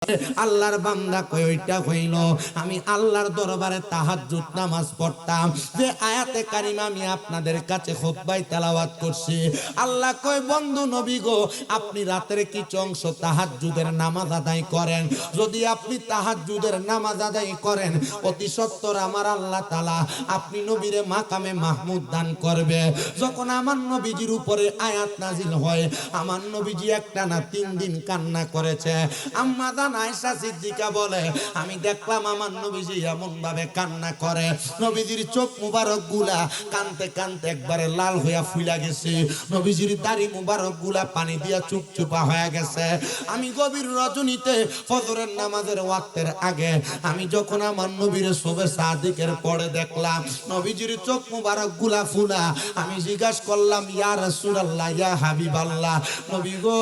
আল্লাহর বান্দা কই ওইটা হইল আমি আল্লাহর দরবারে তাহাজ্জুদ নামাজ পড়তাম। যে আয়াতে কারিমা আমি আপনাদের কাছে খুতবায় তেলাওয়াত করছি, আল্লাহ কয় বন্ধু নবী গো, আপনি রাতের কিছু অংশ তাহাজ্জুদের নামাজ আদায় করেন। যদি আপনি তাহাজ্জুদের নামাজ আদায় করেন, অতি সত্বর আমার আল্লাহ তাআলা আপনি নবীরে মাকামে মাহমুদ দান করবে। যখন আমার নবীজির উপরে আয়াত নাজিল হয়, আমার নবীজি একটা না 3 দিন কান্না করেছে। আম্মা জান আয়েশা সিদ্দিকা বলে, আমি দেখলাম আমার নবীজি এমন ভাবে কান্না করে, নবীজির চোখ মুবারক গুলা কানতে কানতে একবারে লাল হইয়া ফুলা গেছে, নবীজির দাড়ি মুবারক গুলা পানি দিয়া চুপচুপা হয়ে গেছে। আমি গভীর রজনীতে ফজরের নামাজের ওয়াক্তের আগে আমি যখন আমার নবীর শোবে সাদিকের পরে দেখলাম নবীজির চোখ মুবারক গুলা ফুলা, আমি জিজ্ঞাসা করলাম ইয়া রাসূলুল্লাহ, ইয়া হাবিবাল্লাহ, নবী গো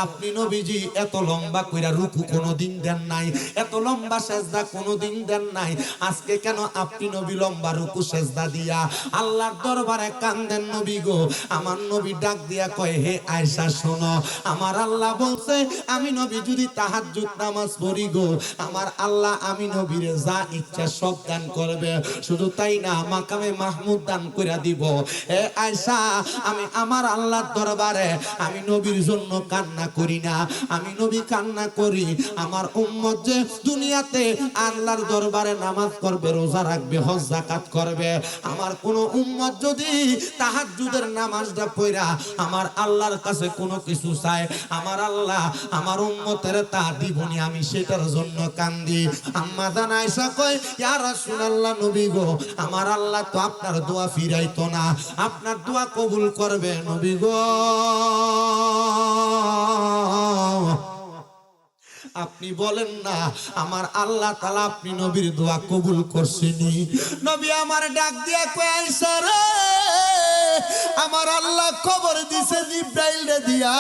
আপনি নবীজি এত লম্বা কইরা রুকু কোনোদিন দেন নাই, এত লম্বা সেজদা কোনোদিন দেন নাই, আজকে কেন আপনি নবী লম্বা রুকু সেজদা দিয়া আল্লাহর দরবারে কান্দেন নবী গো? আমার নবী ডাক দিয়া কয়, হে আয়েশা শোনো, আমার আল্লাহ বলছে আমি নবী যদি তাহাজ্জুদ নামাজ পড়ি গো, আমার আল্লাহ আমি নবীরে যা ইচ্ছা সব দান করবে, শুধু তাই না মাকামে মাহমুদ দান কইরা দিব। হে আয়েশা, আমি আমার আল্লাহর দরবারে আমি নবীর জন্য কান্না করি না, আমি নবী কান্না করি আমার উম্মত যে দুনিয়াতে আল্লাহর দরবারে নামাজ করবে, রোজা রাখবে, হজ যাকাত করবে, আমার কোন উম্মত যদি তাহাজ্জুদের নামাজটা পড়া আমার আল্লাহর কাছে কোনো কিছু চায়, আমার আল্লাহ আমার উম্মতের তা দিবনি, আমি সেটার জন্য কান্দি। আম্মা জান আয়েশা কয়, ইয়া রাসূলুল্লাহ নবী গো, আমার আল্লাহ তো আপনার দোয়া ফিরাইতো না, আপনার দোয়া কবুল করবে নবী গো। আপনি বলেন না আমার আল্লাহ তাআলা আপনি নবীর দোয়া কবুল করছেনি? নবী আমার ডাক দিয়া কয়, আয়েশা রে, আমার আল্লাহ খবর দিছে জিবরাইল দিয়া,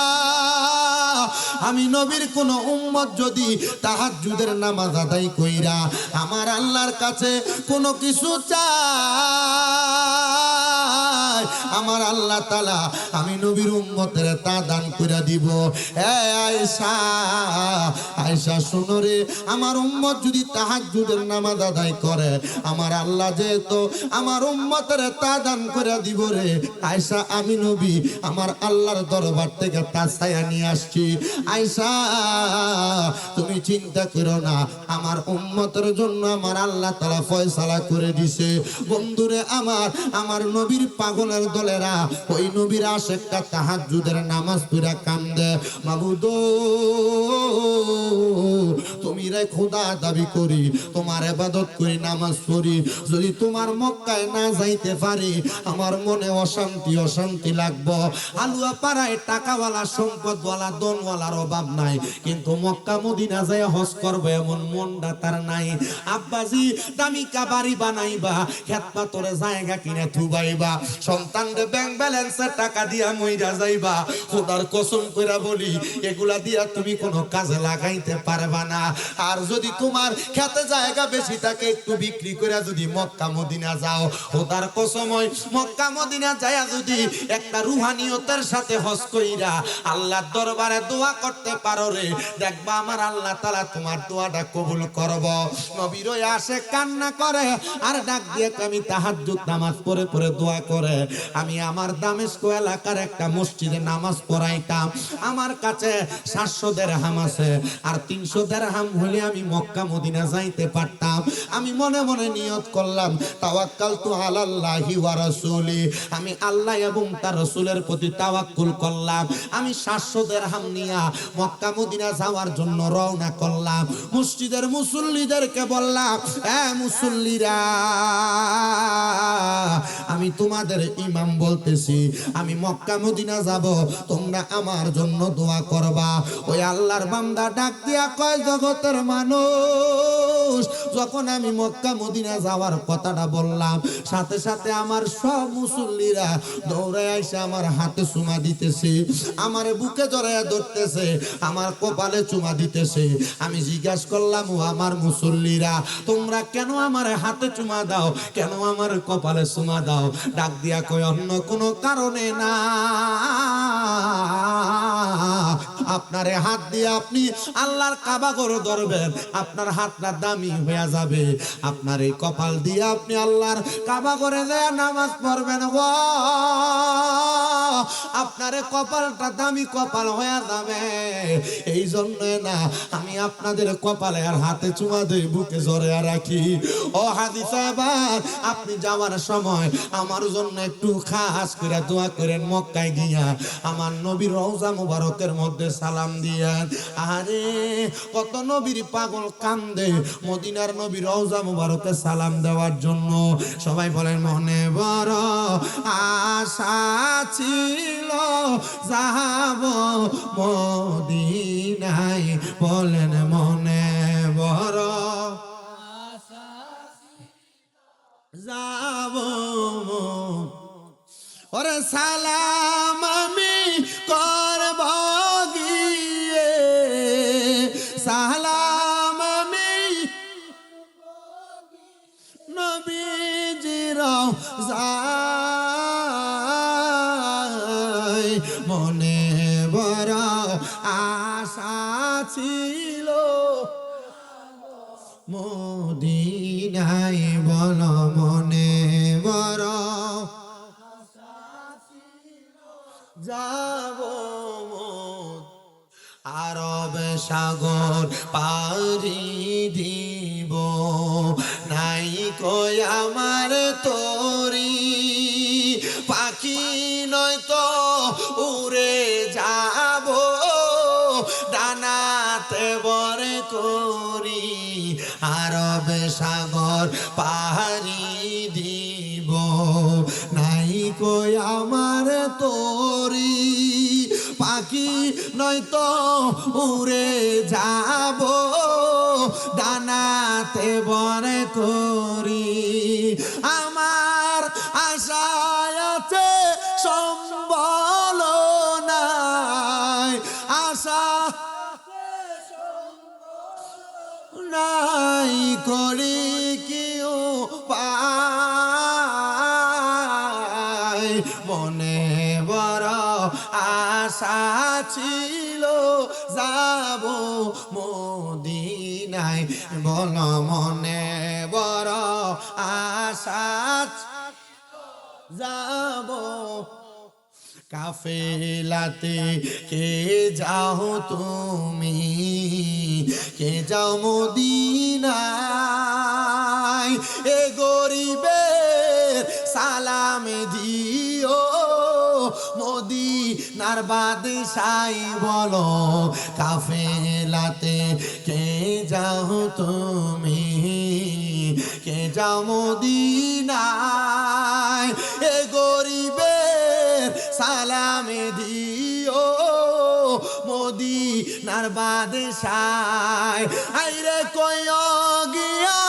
আমি নবীর কোন উম্মত যদি তাহাজ্জুদের নামাজ আদায় কইরা আমার আল্লাহর কাছে কোনো কিছু চায়, আমার আল্লাহ তাআলা আমি নবীর উম্মতের তা দান কইরা দিব। এ আয়েশা, আয়েশা শোনো রে, আমার উম্মত যদি তাহাজ্জুদের নামাজ আদায় করে আমার আল্লাহ যেহেতু আমার উম্মতের তা দান কইরা দিব রে আয়েশা, আমি নবী আমার আল্লাহর দরবার থেকে তা ছায়া নিয়ে আসছি। আয়েশা তুমি চিন্তা করো না, আমার উম্মতের জন্য আমার আল্লাহ তাআলা ফয়সালা করে দিছে। বন্ধুরে আমার নবীর পাগলের দলেরা ওই নবীর আশিকটা তাহাজ্জুদের নামাজ পড়া কান্দে, মাবুদ তুমি রে খোদা দাবি করি, তোমার ইবাদত করি, নামাজ পড়ি, যদি তোমার মক্কায় না যাইতে পারি আমার মনে অশান্তি অশান্তি লাগবো। আলুয়া পাড়ায় টাকাওয়ালা সম্পদওয়ালা দনওয়ালার অভাব নাই, কিন্তু মক্কা মদিনা যায় হজ করবে এমন মনটা তার নাই। আব্বাজি দামিকা বাড়ি বানাইবা, খেত পাথরে জায়গা কিনে থুবাইবা, সন্তানদের ব্যাংক ব্যালেন্সের টাকা দিয়া মইরা যাইবা, খোদার কসম কইরা বলি এগুলা দিয়া তুমি কোনো কাজে লাগাইতে পারবা না। আর যদি তোমার খেতে জায়গা বেশি থাকে একটু বিক্রি করে যদি মক্কা মদিনা যাও, খোদার কসম মক্কা মদিনা যায় যদি একটা রুহানিয়তের সাথে হজ কইরা আল্লাহর দরবারে দোয়া করতে পারো রে, দেখবা আমার আল্লাহ তাআলা তোমার দোয়াটা কবুল করব। নবীর আসে কান্না করে আর ডাক দিয়ে আমি তাহাজ্জুদ নামাজ পড়ে পড়ে দোয়া করে আমি আমার দামেস্ক এলাকার একটা মসজিদে নামাজ পড়াইতাম। আমার কাছে 700 দিরহাম আছে, আর 300 দিরহাম হলে আমি মক্কা মদিনা যাইতে পারতাম। আমি মনে মনে নিয়ত করলাম তাওয়াক্কালতু আলাল্লাহি ওয়া রাসূলি, আমি আল্লাহ এবং তার রাসূলের প্রতি তাওয়াক্কুল করলাম। আমি 700 দিরহাম নিয়া মক্কা মদিনা যাওয়ার জন্য রওনা করলাম। মসজিদের মুসল্লিদেরকে বললাম, এ মুসল্লিরা, আমি তোমাদের ইমাম বলতেছি, আমি মক্কা মদিনা যাব, তোমরা আমার জন্য দোয়া করবা। ওই আল্লাহর বান্দা ডাক দিয়া কয়, জগতের মানুষ, যখন আমি মক্কা মদিনা যাওয়ার কথাটা বললাম সাথে সাথে আমার সব মুসল্লিরা দৌড়ে এসে আমার হাতে চুমা দিতেছে, আমার বুকে জড়াইয়া ধরতেছে, আমার কপালে চুমা দিতেছে। আমি জিজ্ঞাসা করলাম, ও আমার মুসল্লিরা, তোমরা কেন আমার হাতে চুমা দাও, কেন আমার কপালে চুমা দাও? ডাক দিয়া কয়, অন্য কোনো কারণে না, আপনার হাত দিয়ে আপনি আল্লাহর কাবা করে ধরবেন, আপনার হাতটা দামি হয়ে যাবে। আপনার এই কপাল দিয়ে আপনি আল্লাহর কাবা করে দেয়া নামাজ পড়বেন গো, আপনার কপালটা দামি কপাল হয়ে যাবে। এই জন্য না আমি আপনাদের কপালে আর হাতে চুমা দেই, বুকে জড়িয়ে রাখি। ও হাজি সাহেব, আপনি যাওয়ার সময় আমার জন্য একটু খাস করে দোয়া করেন, মক্কায় গিয়া আমার নবীর রওজা মুবারকের মধ্যে সালাম দিয়েন। আরে কত নবীর পাগল কান্দে মদিনার নবীর রওজা মুবারকে সালাম দেওয়ার জন্য। সবাই বলেন মনে বড় আশা ছিল যাব মদিনায়, বলেন মনে বড় যাব। ওরে সালাম আমি করব গিয়ে, সালাম আমি নবীজির রওজায়, মনে বড় আশা ছিল মদিনায়, বল মনে বড় যাব। আরব সাগর পাড়ি দিব, নাই কই আমার তরি, পাখি নয়তো উড়ে যাব ডানাতে বরে করি। আরব সাগর পাড়ি দিব, নাই কই আমার তরি, পাখি নয়তো উড়ে যাব ডানাতে বরে করি। আমার আশায় আছে সম্বল নাই, আশা নাই করি কেউ পায়, মনে বড় আশা ছিল যাব মদিনায়, বল মনে বড় আশা যাব। কাফেলাতে কে যাও তুমি, কে যাও মদিনায়, এ গরিবের সালাম দিও মদিনার বাদশাই, বলো কাফেলাতে কে যাও তুমি, কে যাও মদিনায়, এ গরিবের সালাম দিও মদিনার বাদশাই। আইরে কই গিয়া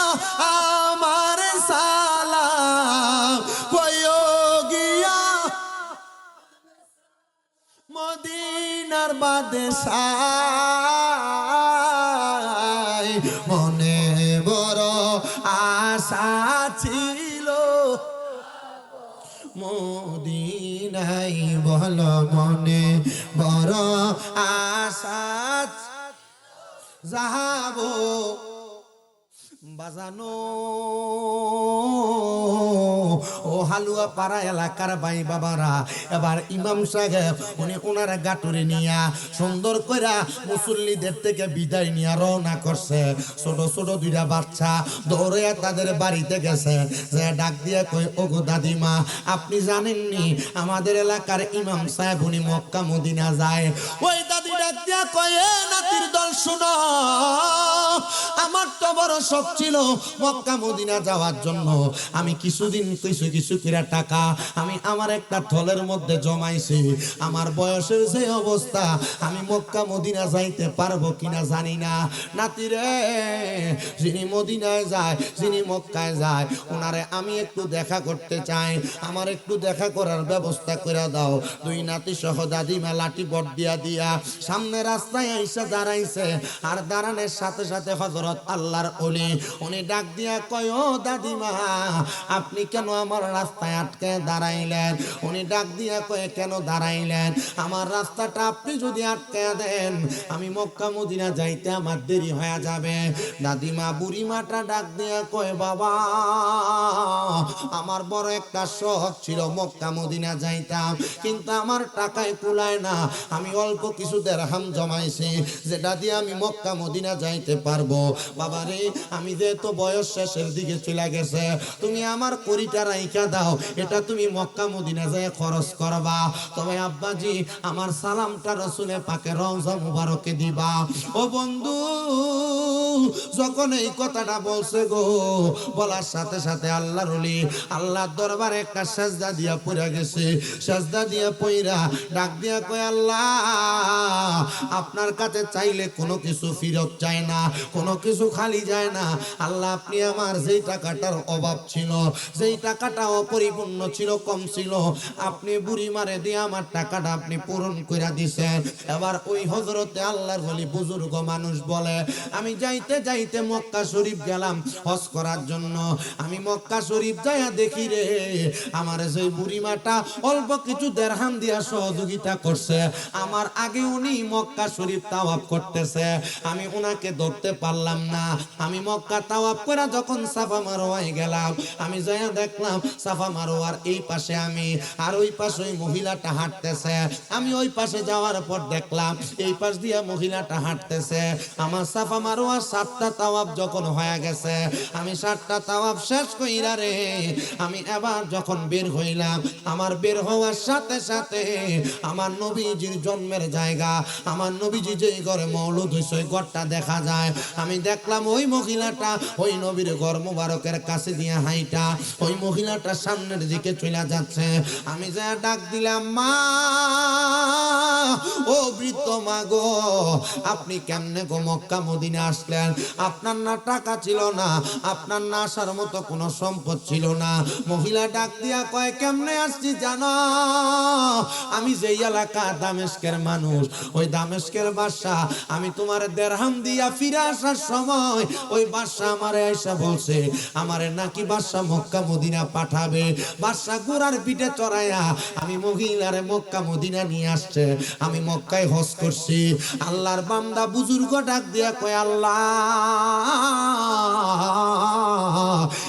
আমার সালাম, কই গিয়া মদিনার বাদশাই, মনে বড় আশা ছিল মদিনায়, বল মনে বড় আশা যাব। বাজানো ও হালুয়া পাড়া এলাকার ভাই বাবারা, এবার ইমাম সাহেব উনি ওনারা গাটুরে নিয়া সুন্দর কইরা মুসল্লিদের থেকে বিদায় নিয়ে রওনা করছে। ছোট ছোট দুইটা বাচ্চা দৌড়ে তাদের বাড়িতে গেছে, যে ডাক দিয়ে কই ওগো দাদিমা, আপনি জানেননি আমাদের এলাকার ইমাম সাহেব উনি মক্কা মদিনা যায়। ওই দাদি ডাক দিয়া কয়, এ নাতির দল শুনো, আমার তো বড় শখ ছিল মক্কা মদিনা যাওয়ার জন্য। আমি কিছুদিন কিছু করে টাকা আমি আমার একটা থলের মধ্যে জমাইছি। আমার বয়সের যে অবস্থা, আমি মক্কা মদিনা যাইতে পারবো কিনা জানি না। নাতিরে, যিনি মদিনায় যায়, যিনি মক্কায় যায়, ওনারে আমি একটু দেখা করতে চাই, আমার একটু দেখা করার ব্যবস্থা করে দাও। দুই নাতি সহ দাদিমা লাঠি বট দিয়া দিয়া সামনে রাস্তায় এসে দাঁড়াইছে, আর দাঁড়ানোর সাথে সাথে হযরত হক আল্লাহর ওলি। উনি ডাক দিয়া কয়, ও দাদিমা, আপনি কেন আমার রাস্তায় আটকে দাঁড়াইলেন? উনি ডাক দিয়া কয়, কেন দাঁড়াইলেন? আমার রাস্তাটা আপনি যদি আটকে দেন, আমি মক্কা মদিনা যাইতে আমার দেরি হয়ে যাবে। দাদিমা বুড়িমাটা ডাক দিয়া কয়, বাবা, আমার বড় একটা শখ ছিল মক্কা মদিনা যাইতাম, কিন্তু আমার টাকায় কুলায় না। আমি অল্প কিছু দিরহাম জমাইছি, যেটা দিয়ে আমি মক্কা মদিনা যাইতে পারবো। বাবারে, আমি যেহেতু বয়স শেষের দিকে চলে গেছে, তুমি আমার কোটিটা রাইখা দাও, এটা তুমি মক্কা মদিনা যায় খরচ করবা। তবে আব্বাজি, আমার সালামটা রসুলের পাকে রওজা মুবারকে দিবা। ও বন্ধু, যখন এই কথাটা বলছে গো, বলার সাথে সাথে আল্লাহর ওলি আল্লাহর দরবারে একটা সাজদা দিয়া পড়ে গেছে। সাজদা দিয়া পইরা ডাক দিয়া কয়, আল্লাহ, আপনার কাছে চাইলে কোনো কিছু ফিরত চায় না, কোনো কিছু খালি যায় না। আল্লাহ, আপনি আমার যেই টাকাটার অভাব ছিল, যেই টাকাটা অপরিপূর্ণ ছিল, কম ছিল, আপনি বুড়ি মারে দিয়ে আমার টাকাটা আপনি পূরণ করে দিছেন। এবার ওই হযরতে আল্লাহর ওলি বুজুর্গ মানুষ বলে, আমি যাইতে যাইতে মক্কা শরীফ গেলাম হজ করার জন্য। আমি মক্কা শরীফ যাইয়া দেখি রে, আমার সেই বুড়িমাটা অল্প কিছু দিরহাম দিয়া সহযোগিতা করছে। আমার আগে উনি মক্কা শরীফ তাওয়াফ করতেছে, আমি উনাকে ধরতে পারলাম না। আমি মক্কা তাওয়াফ করে যখন সাফা মারোয়ায় গেলাম, আমি যাইয়া দেখলাম সাফা মারোয়ার এই পাশে আমি, আর ওই পাশে ওই মহিলাটা হাঁটতেছে। আমি ওই পাশে যাওয়ার পর দেখলাম এই পাশ দিয়া মহিলাটা হাঁটতেছে। আমার সাফা মারোয়ার 7টা তাওয়াফ যখন হয়ে গেছে, আমি 7টা তাওয়াফ শেষ কইরা রে, আমি এবার যখন বের হইলাম, আমার বের হওয়ার সাথে সাথে আমার নবীজির জন্মের জায়গা, আমার নবীজি যেই ঘরে মওলুদ হইছে ওই ঘরটা দেখা যায়। আমি দেখলাম ওই মহিলাটা ওই নবীর ঘর মুবারকের কাছে দিয়ে হাইটা ওই মহিলাটা সামনের দিকে চলে যাচ্ছে। আমি যা ডাক দিলাম, মা, ও বৃদ্ধ মা গো, আপনি কেমনে গো মক্কা মদিনা আসলেন? আপনার না টাকা ছিল না, আপনার না আসার মতো কোনো সম্পদ ছিল না। মহিলা ডাক দিয়া কয়, কেমনে আসছি জানো? আমি যেই এলাকা দামেস্কের মানুষ, ওই দামেস্কের বাদশা, আমি তোমার দিরহাম দিয়া ফিরে আসার সময় ওই বাদশা আমারে আইসা বলছে, আমারে নাকি বাদশা মক্কা মদিনা পাঠাবে। বাদশা ঘোড়ার পিঠে চড়াইয়া আমি মহিলারে মক্কা মদিনা নিয়ে আসছে। আমি মক্কায় হজ করছি। আল্লাহর বান্দা বুজুর্গ ডাক দিয়া কয়, আল্লাহ,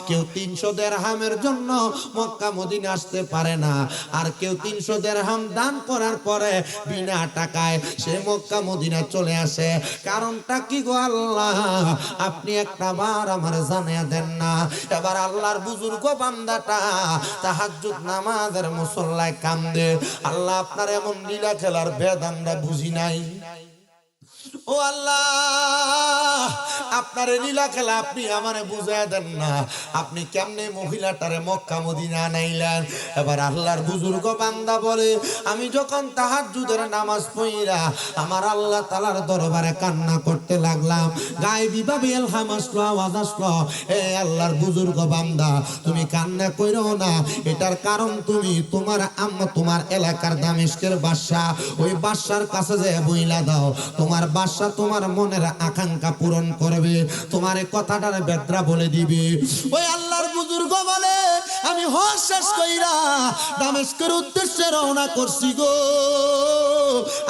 কেউ 300 দিরহামের জন্য মক্কা মদিনা আসতে পারে না, আর কেউ 300 দিরহাম দান করার পরে বিনা টাকায় সে মক্কা মদিনা চলে আসে। কারণটা কি গো আল্লাহ? আপনি একটা বার আমার জানিয়ে দেন না। এবার আল্লাহর বুজুর্গ বান্দাটা তাহাজ্জুদ নামাজের মুসল্লায় কান্দে, আল্লাহ, আপনার এমন লীলা খেলার ভেদ আমরা বুঝি নাই। ও আল্লাহ, আপনার লীলা খেলা আপনি আমারে বুঝায় দেন না। আপনি কেমনে মহিলাটারে মক্কা মদিনা আনাইলেন? এবার আল্লাহর বুজুর্গ বান্দা বলে, আমি যখন তাহাজ্জুদের নামাজ পড়িরা আমার আল্লাহ তাআলার দরবারে কান্না করতে লাগলাম, গায়েবী ভাবে ইলহাম আসলো, আওয়াজ আসলো, এ আল্লাহর বুজুর্গ বান্দা, তুমি কান্না কইরো না। এটার কারণ তুমি তোমার আম্মা, তোমার এলাকার দামেস্কের বাদশা, ওই বাদশার কাছে যে বইলা দাও, তোমার বাদশা তোমার মনের আকাঙ্ক্ষা পূরণ করবে, তোমার এই কথাটার বেদরা বলে দিবে। ওই আল্লাহর বুজুর্গ বলে, আমি হজ শেষ কইরা দামেস্কের উদ্দেশ্যে রওনা করছি গো।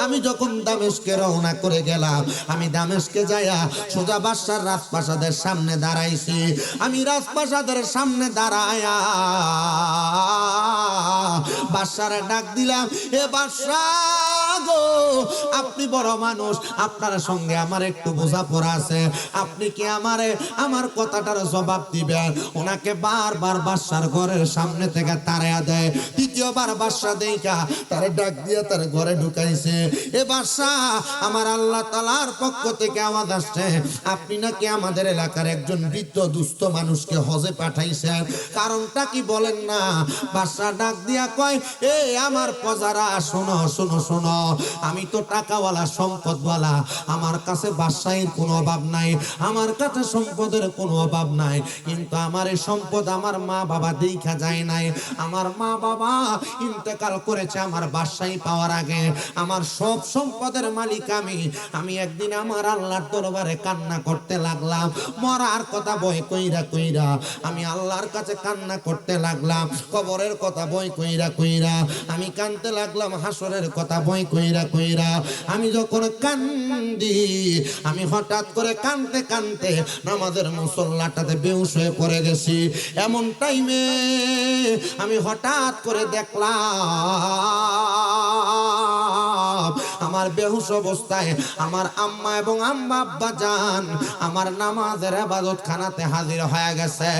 আমি যখন দামেস্কে রওনা করে গেলাম, আমি দামেস্কে যাইয়া সোজা বাদশার রাজপ্রাসাদের সামনে দাঁড়াইছি। আমি রাজপ্রাসাদের সামনে দাঁড়ায়া বাদশারে ডাক দিলাম, এ বাদশা গো, আপনি বড় মানুষ, আপনার সঙ্গে আমার একটু বোঝাপড়া আছে, আপনি কি আমারে আমার কথাটার জবাব দিবেন? ওনাকে বারবার বাদশার ঘরের সামনে থেকে তাড়াইয়া দেয়। দ্বিতীয়বার বাদশা দেখা তারে ডাক দিয়া তার ঘরে ঢুকাইছে। এ বাদশা, আমার আল্লাহ তাআলার পক্ষ থেকে আওয়াজ আসছে, আপনি নাকি আমাদের এলাকার একজন বৃদ্ধ দুস্থ মানুষকে হজে পাঠাইছেন, কারণটা কি বলেন না? বাদশা ডাক দিয়া কয়, এ আমার প্রজারা, শোনো শোনো শোনো, আমি তো টাকাওয়ালা সম্পদওয়ালা, আমার কাছে বাদশাহীর কোনো অভাব নাই, আমার কাছে সম্পদের কোনো অভাব নাই, কিন্তু আমার এই সম্পদ আমার মা বাবা দেখা যায় নাই। আমার মা বাবা ইন্তেকাল করেছে আমার বাদশাহী পাওয়ার আগে। আমার সব সম্পদের মালিক আমি একদিন আমার আল্লাহর দরবারে কান্না করতে লাগলাম, মরার কথা ভয় কইরা কইরা আমি আল্লাহর কাছে কান্না করতে লাগলাম, কবরের কথা ভয় কইরা কইরা আমি কাঁদতে লাগলাম, হাসরের কথা ভয় কইরা কইরা আমি যখন কান্দি, আমি হঠাৎ করে কাঁদতে কাঁদতে নামাজের মুসল্লাটাতে বেহুশ হয়ে পড়ে গেছি। এমন টাইমে আমি হঠাৎ করে দেখলাম আমার বেহুশ অবস্থায় আমার আম্মা এবং আম্মা আব্বা জান আমার নামাজের ইবাদত খানাতে হাজির হয়ে গেছে।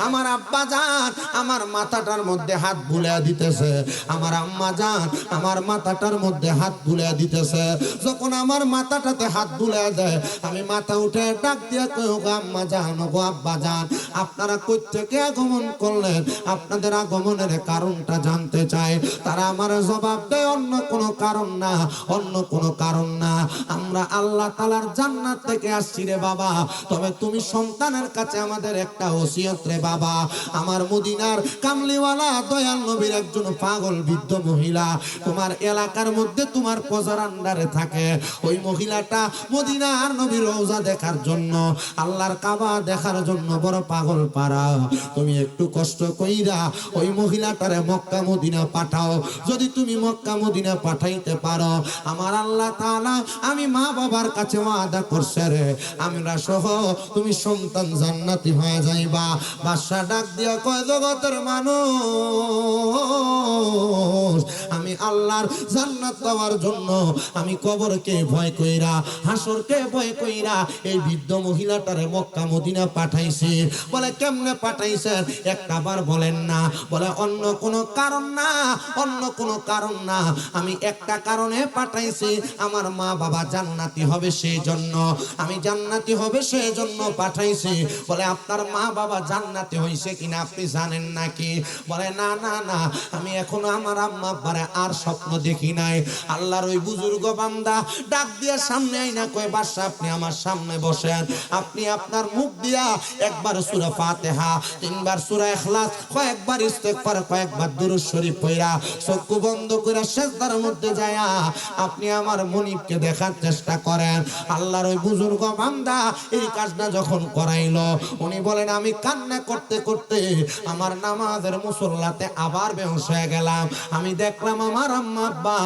আমার আব্বা জান আমার মাথাটার মধ্যে হাত বুলিয়ে দিতেছে, আমার আম্মা জান আমার মাথাটার মধ্যে হাত বুলিয়ে দিতেছে। যখন আমার মাথাটাতে হাত বুলিয়ে দেয়, আমি মাথা উঠে ডাক দিয়ে কই, গো আম্মা জান, গো আব্বা জান, আপনারা কই থেকে আগমন করলেন? আপনাদের আগমনের কারণটা জানতে চাই। তারা আমার জবাব দেয়, অন্য কোনো কারণ না, অন্য কোনো কারণ না, আমরা আল্লাহ তাআলার জান্নাত থেকে আসছি রে বাবা। তবে তুমি সন্তানের কাছে আমাদের একটা ওসিয়ত রে বাবা। আমার মদিনার কামলিওয়ালা দয়াল নবীর একজন পাগল বৃদ্ধ মহিলা তোমার এলাকার মধ্যে তোমার পজার আন্ডারে থাকে। ওই মহিলাটা মদিনার নবীর রওজা দেখার জন্য, আল্লাহর কাবা দেখার জন্য বড় পাগল পারা। তুমি একটু কষ্ট কইরা ওই মহিলাটারে মক্কা মদিনা পাঠাও। যদি তুমি মক্কা মদিনা পাঠাইতে পারো, আমার আল্লাহ তাআলা আমি মা বাবার কাছে ওয়াদা করছে রে, আমরা সহ তুমি সন্তান জান্নাতি হয়ে যাইবা। বাদশা ডাক দিয়া কয়, জগতের মানুষ, আমি আল্লাহর জান্নাত পাওয়ার জন্য আমি কবরকে ভয় কইরা, হাসরকে ভয় কইরা এই বৃদ্ধ মহিলাটারে মক্কা মদিনা পাঠাইছি। বলে কেমনে পাঠাইছেন? একটাবার বলেন না। বলে অন্য কোনো কারণ না, অন্য কোনো কারণ না, আমি একটা কারণে পাঠাইছি, আমার মা বাবা জান্নাতি হবে সেই জন্য, আমি জান্নাতি হবে সেই জন্য পাঠাইছি। বলে আপনার মা বাবা জান্নাতি হইছে কিনা আপনি জানেন নাকি? বলে না না না, আমি এখনো আমার আম্মা আব্বারে আর স্বপ্ন দেখি নাই। আল্লাহর ওই বুজুর্গ বান্দা ডাক দিয়া সামনে আইনা কয়, বাদশা আপনি আমার সামনে বসেন, আপনি আপনার মুখ দিয়া একবার সূরা ফাতিহা, তিনবার সূরা ইখলাস, কয়েকবার ইস্তেগফার, কয়েকবার দুরূদ শরীফ পড়া চক্ষু বন্ধ করে সিজদার মধ্যে যায়া আপনি আমার মনিবকে দেখার চেষ্টা করেন। আল্লাহর ওই বুজুর্গ বান্দা এই কাজটা যখন করাইলো, উনি বলেন আমি কান্না করতে করতে আমার নামাজের মুসল্লাতে আবার বেহুশ হয়ে গেলাম। আমি দেখলাম আমার আম্মা আব্বা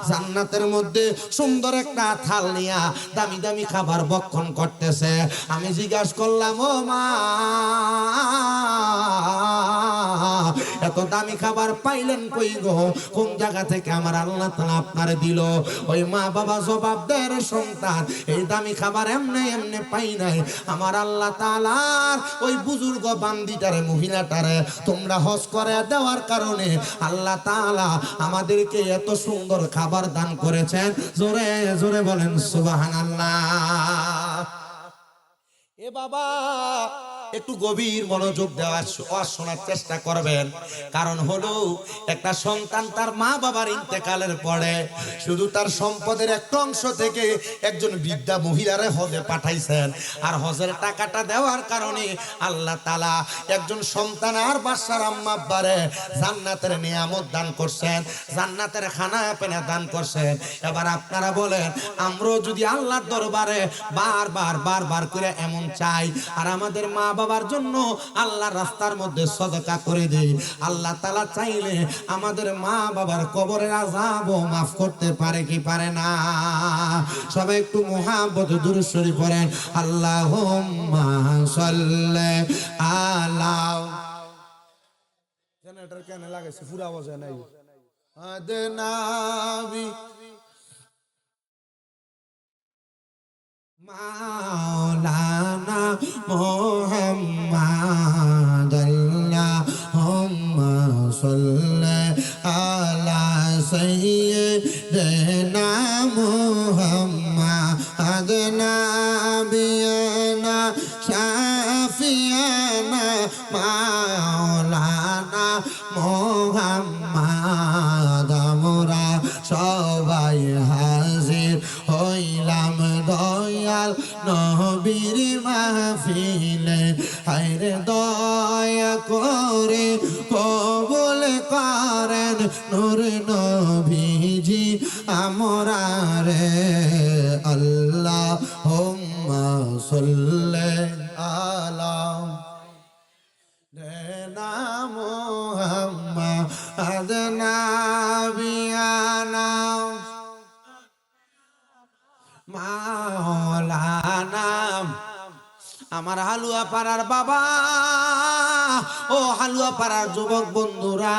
জান্নাতের মধ্যে সুন্দর একটা থাল নিয়া দামি দামি খাবার ভক্ষণ করতেছে। আমি জিজ্ঞাসা করলাম, ও মা, এত দামি খাবার পাইলেন কই গো? কোন জায়গা থেকে আমার আল্লাহ তাআলা আপনারে দিল? ওই মা বাবা জবাব দেয়, রে সন্তান, এই দামি খাবার এমনি এমনি পাই নাই, আমার আল্লাহ তাআলার ওই বুজুর্গ বান্দিটারে, মহিলাটারে তোমরা হজ করে দেওয়ার কারণে আল্লাহ তাআলা আমাদেরকে এত সুন্দর খাবার দান করেছেন। জোরে জোরে বলেন সুবহানাল্লাহ। এ বাবা, একটু গভীর মনোযোগ দেওয়ার শোনার চেষ্টা করবেন। কারণ হলো একটা সন্তান তার মা বাবার ইন্তেকালের পরে শুধু তার সম্পদের একটা অংশ থেকে একজন বৃদ্ধা মহিলারে হজে পাঠাইছেন। আর হজের টাকাটা দেওয়ার কারণে আল্লাহ তাআলা একজন সন্তান আর বাদশার আম্মা আব্বারে জান্নাতের নিয়ামত দান করছেন, জান্নাতের খানা পেনা দান করছেন। এবার আপনারা বলেন, আমরাও যদি আল্লাহর দরবারে বারবার বারবার করে এমন চাই আর আমাদের মা বাবার জন্য আল্লাহর রাস্তার মধ্যে সদকা করে দেই, আল্লাহ তাআলা চাইলে আমাদের মা বাবার কবরের আযাবও মাফ করতে পারে কি পারে না? সবাই একটু মুহাব্বত দুরূদ শরীফ পড়েন। আল্লাহুম্মা সাল্লি আলা, জেনারেটর কেন লাগাইছে? পুরো আওয়াজ নাই। আদনাবি মাওলানা মুহাম্মাদ, আল্লাহুম্মা সাল্লি আলা সাইয়্যিদিনা মুহাম্মাদ নাবিয়ানা শাফিয়ানা মাওলানা মুহাম্মাদ, আমরা সবাই নবীর মাহফিলে হায়রে দয়া করে কবুল করেন নূর নবীজি আমরারে আল্লাহুম্মা সাল্লি আলা মুহাম্মাদ নাবিয়ানা মাওলানা। আমার হালুয়া পাড়ার বাবা, ও হালুয়া পাড়ার যুবক বন্ধুরা,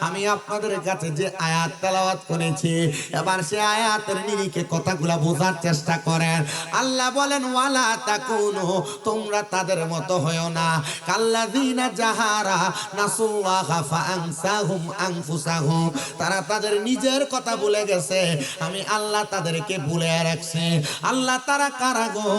আমি আপনাদের কাছে যে আয়াত তেলাওয়াত করেছি, এবার সে আয়াতের নিরিখে কথাগুলা বোঝার চেষ্টা করেন। আল্লাহ বলেন ওয়ালা তাকুনু, তোমরা তাদের মতো হয়ো না, কাল্লাযিনা জাহারা নাসুল্লাহা ফাআনসাহুম আনফুসাহুম, তারা তাদের নিজের কথা ভুলে গেছে, আমি আল্লাহ তাদেরকে ভুলে রাখছি। আল্লাহ তারা কারা গো?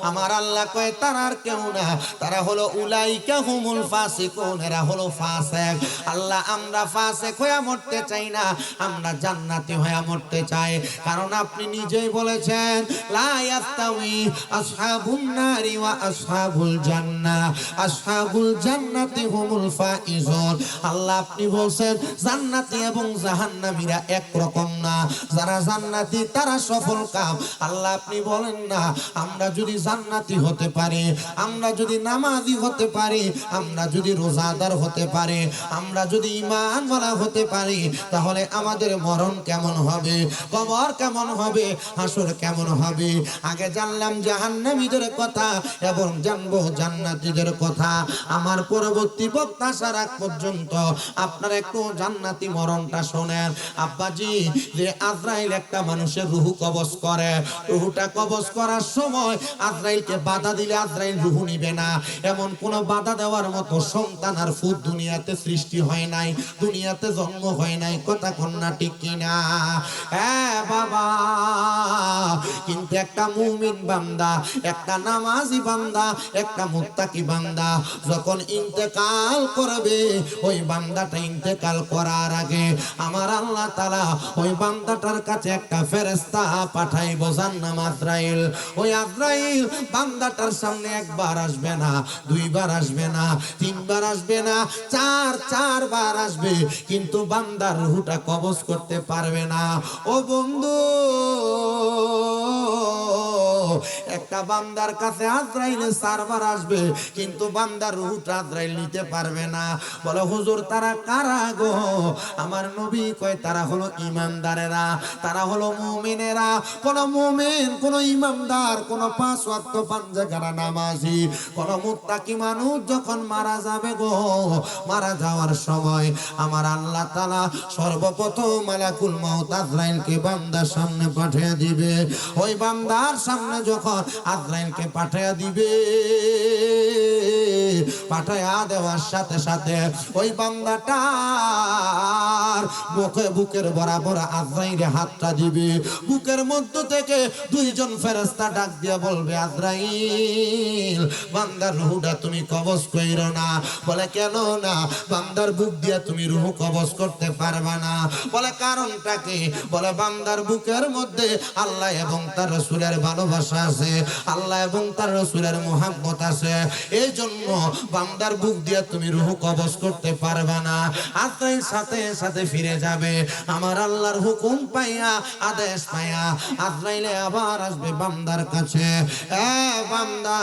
আমার আল্লাহ কয় তারা আর কেউ না, তারা হলো উলাইকা হুমুল ফাসিকুন, এরা হলো ফাসিক। আল্লাহ আমরা ফাসিক হয়ে মরতে চাই না, আমরা জান্নাতি হয়ে মরতে চাই। কারণ আপনি নিজেই বলেছেন লা ইয়াস্তাউই আসহাবুন নারি ওয়া আসহাবুল জান্নাহ, আসহাবুল জান্নাতি হুমুল ফাইজুন। আল্লাহ আপনি বলেন জান্নাতি এবং জাহান্নামীরা এক রকম না, যারা জান্নাতি তারা সফল কাম। আল্লাহ আপনি বলেন না আমরা যদি জান্নাতি হতে পারি, আমরা যদি নামাজি হতে পারি, আমরা যদি রোজাদার হতে পারি, আমরা যদি ঈমানওয়ালা হতে পারি, তাহলে আমাদের মরণ কেমন হবে, কবর কেমন হবে, হাসর কেমন হবে। আগে জানলাম জাহান্নামীদের কথা এবং জানবো জান্নাতীদের কথা। আমার পরবর্তী বক্তা আসার আগ পর্যন্ত আপনারা একটু জান্নাতি মরণটা শোনেন। আব্বাজি, যে আজরাইল একটা মানুষের রুহু কবজ করে, রুহুটা কবজ করার সময় আজরাইলকে বাধা দিলে আজরাইল রুহু নিবে না, এমন কোন বাধা দেওয়ার মতো সন্তান আর ফুট দুনিয়াতে সৃষ্টি হয় নাই, দুনিয়াতে জন্ম হয় নাই। কথা কন্যা ঠিক কিনা? হ্যাঁ বাবা। কিন্তু একটা মুমিন বান্দা, একটা নামাজি বান্দা, একটা মুত্তাকি বান্দা যখন ইন্তেকাল করবে, ওই বান্দাটা ইন্তেকাল করার আগে আমার আল্লাহ তাআলা ওই বান্দাটার কাছে একটা ফেরেশতা পাঠাইবো, যার নাম আজরাইল। ওই আজরাইল বান্দাটার সামনে একবার আসবে না, দুইবার আসবে না, তিনবার আসবে না, চারবার আসবে, কিন্তু বান্দার রূহটা কবজ করতে পারবে না। ও বন্ধু, একটা বান্দার কাছে আজরাইল চারবার আসবে, কিন্তু বান্দার রূহটা আজরাইল নিতে পারবে না। বলে হুজুর তারা কারা গো? আমার নবী কয় তারা হলো ঈমানদারেরা, তারা হলো মুমিনেরা। কোন মুমিন, কোন ঈমানদার, কোন পাঁচ ওয়াক্ত পাঞ্জাগারা নামাজি, কোন মুত্তাকি মানুষ যখন মারা যাবে গো, মারা যাওয়ার সময় আমার আল্লাহ তাআলা সর্বপ্রথম মালাকুল মাউত আজরাইলকে বান্দার সামনে পাঠিয়ে দিবে। ওই বান্দার সামনে যখন আজরাইলকে পাঠিয়ে দিবে, পাঠায়া দেওয়ার সাথে সাথে ওই বান্দাটার বুকের বরাবর আজরাইলে হাতটা দিবে। বুকের মধ্য থেকে দুইজন ফেরেশতা ডাক দিয়ে বলবে আজরাইল, বান্দার রূহটা তুমি কবজ কইরো না। বলে কেন না? বান্দার বুক দিয়ে তুমি রূহ কবজ করতে পারবা না। বলে কারণটা কি? বলে বান্দার বুকের মধ্যে আল্লাহ এবং তার রাসূলের ভালোবাসা আছে, আল্লাহ এবং তার রাসূলের মুহাব্বত আছে, এই জন্য বান্দার বুক দিয়ে তুমি রূহ কবজ করতে পারবে না। আজরাইল সাথে সাথে ফিরে যাবে, আমার আল্লাহর হুকুম পাইয়া, আদেশ পাইয়া আজরাইল আবার আসবে বান্দার কাছে। বান্দা,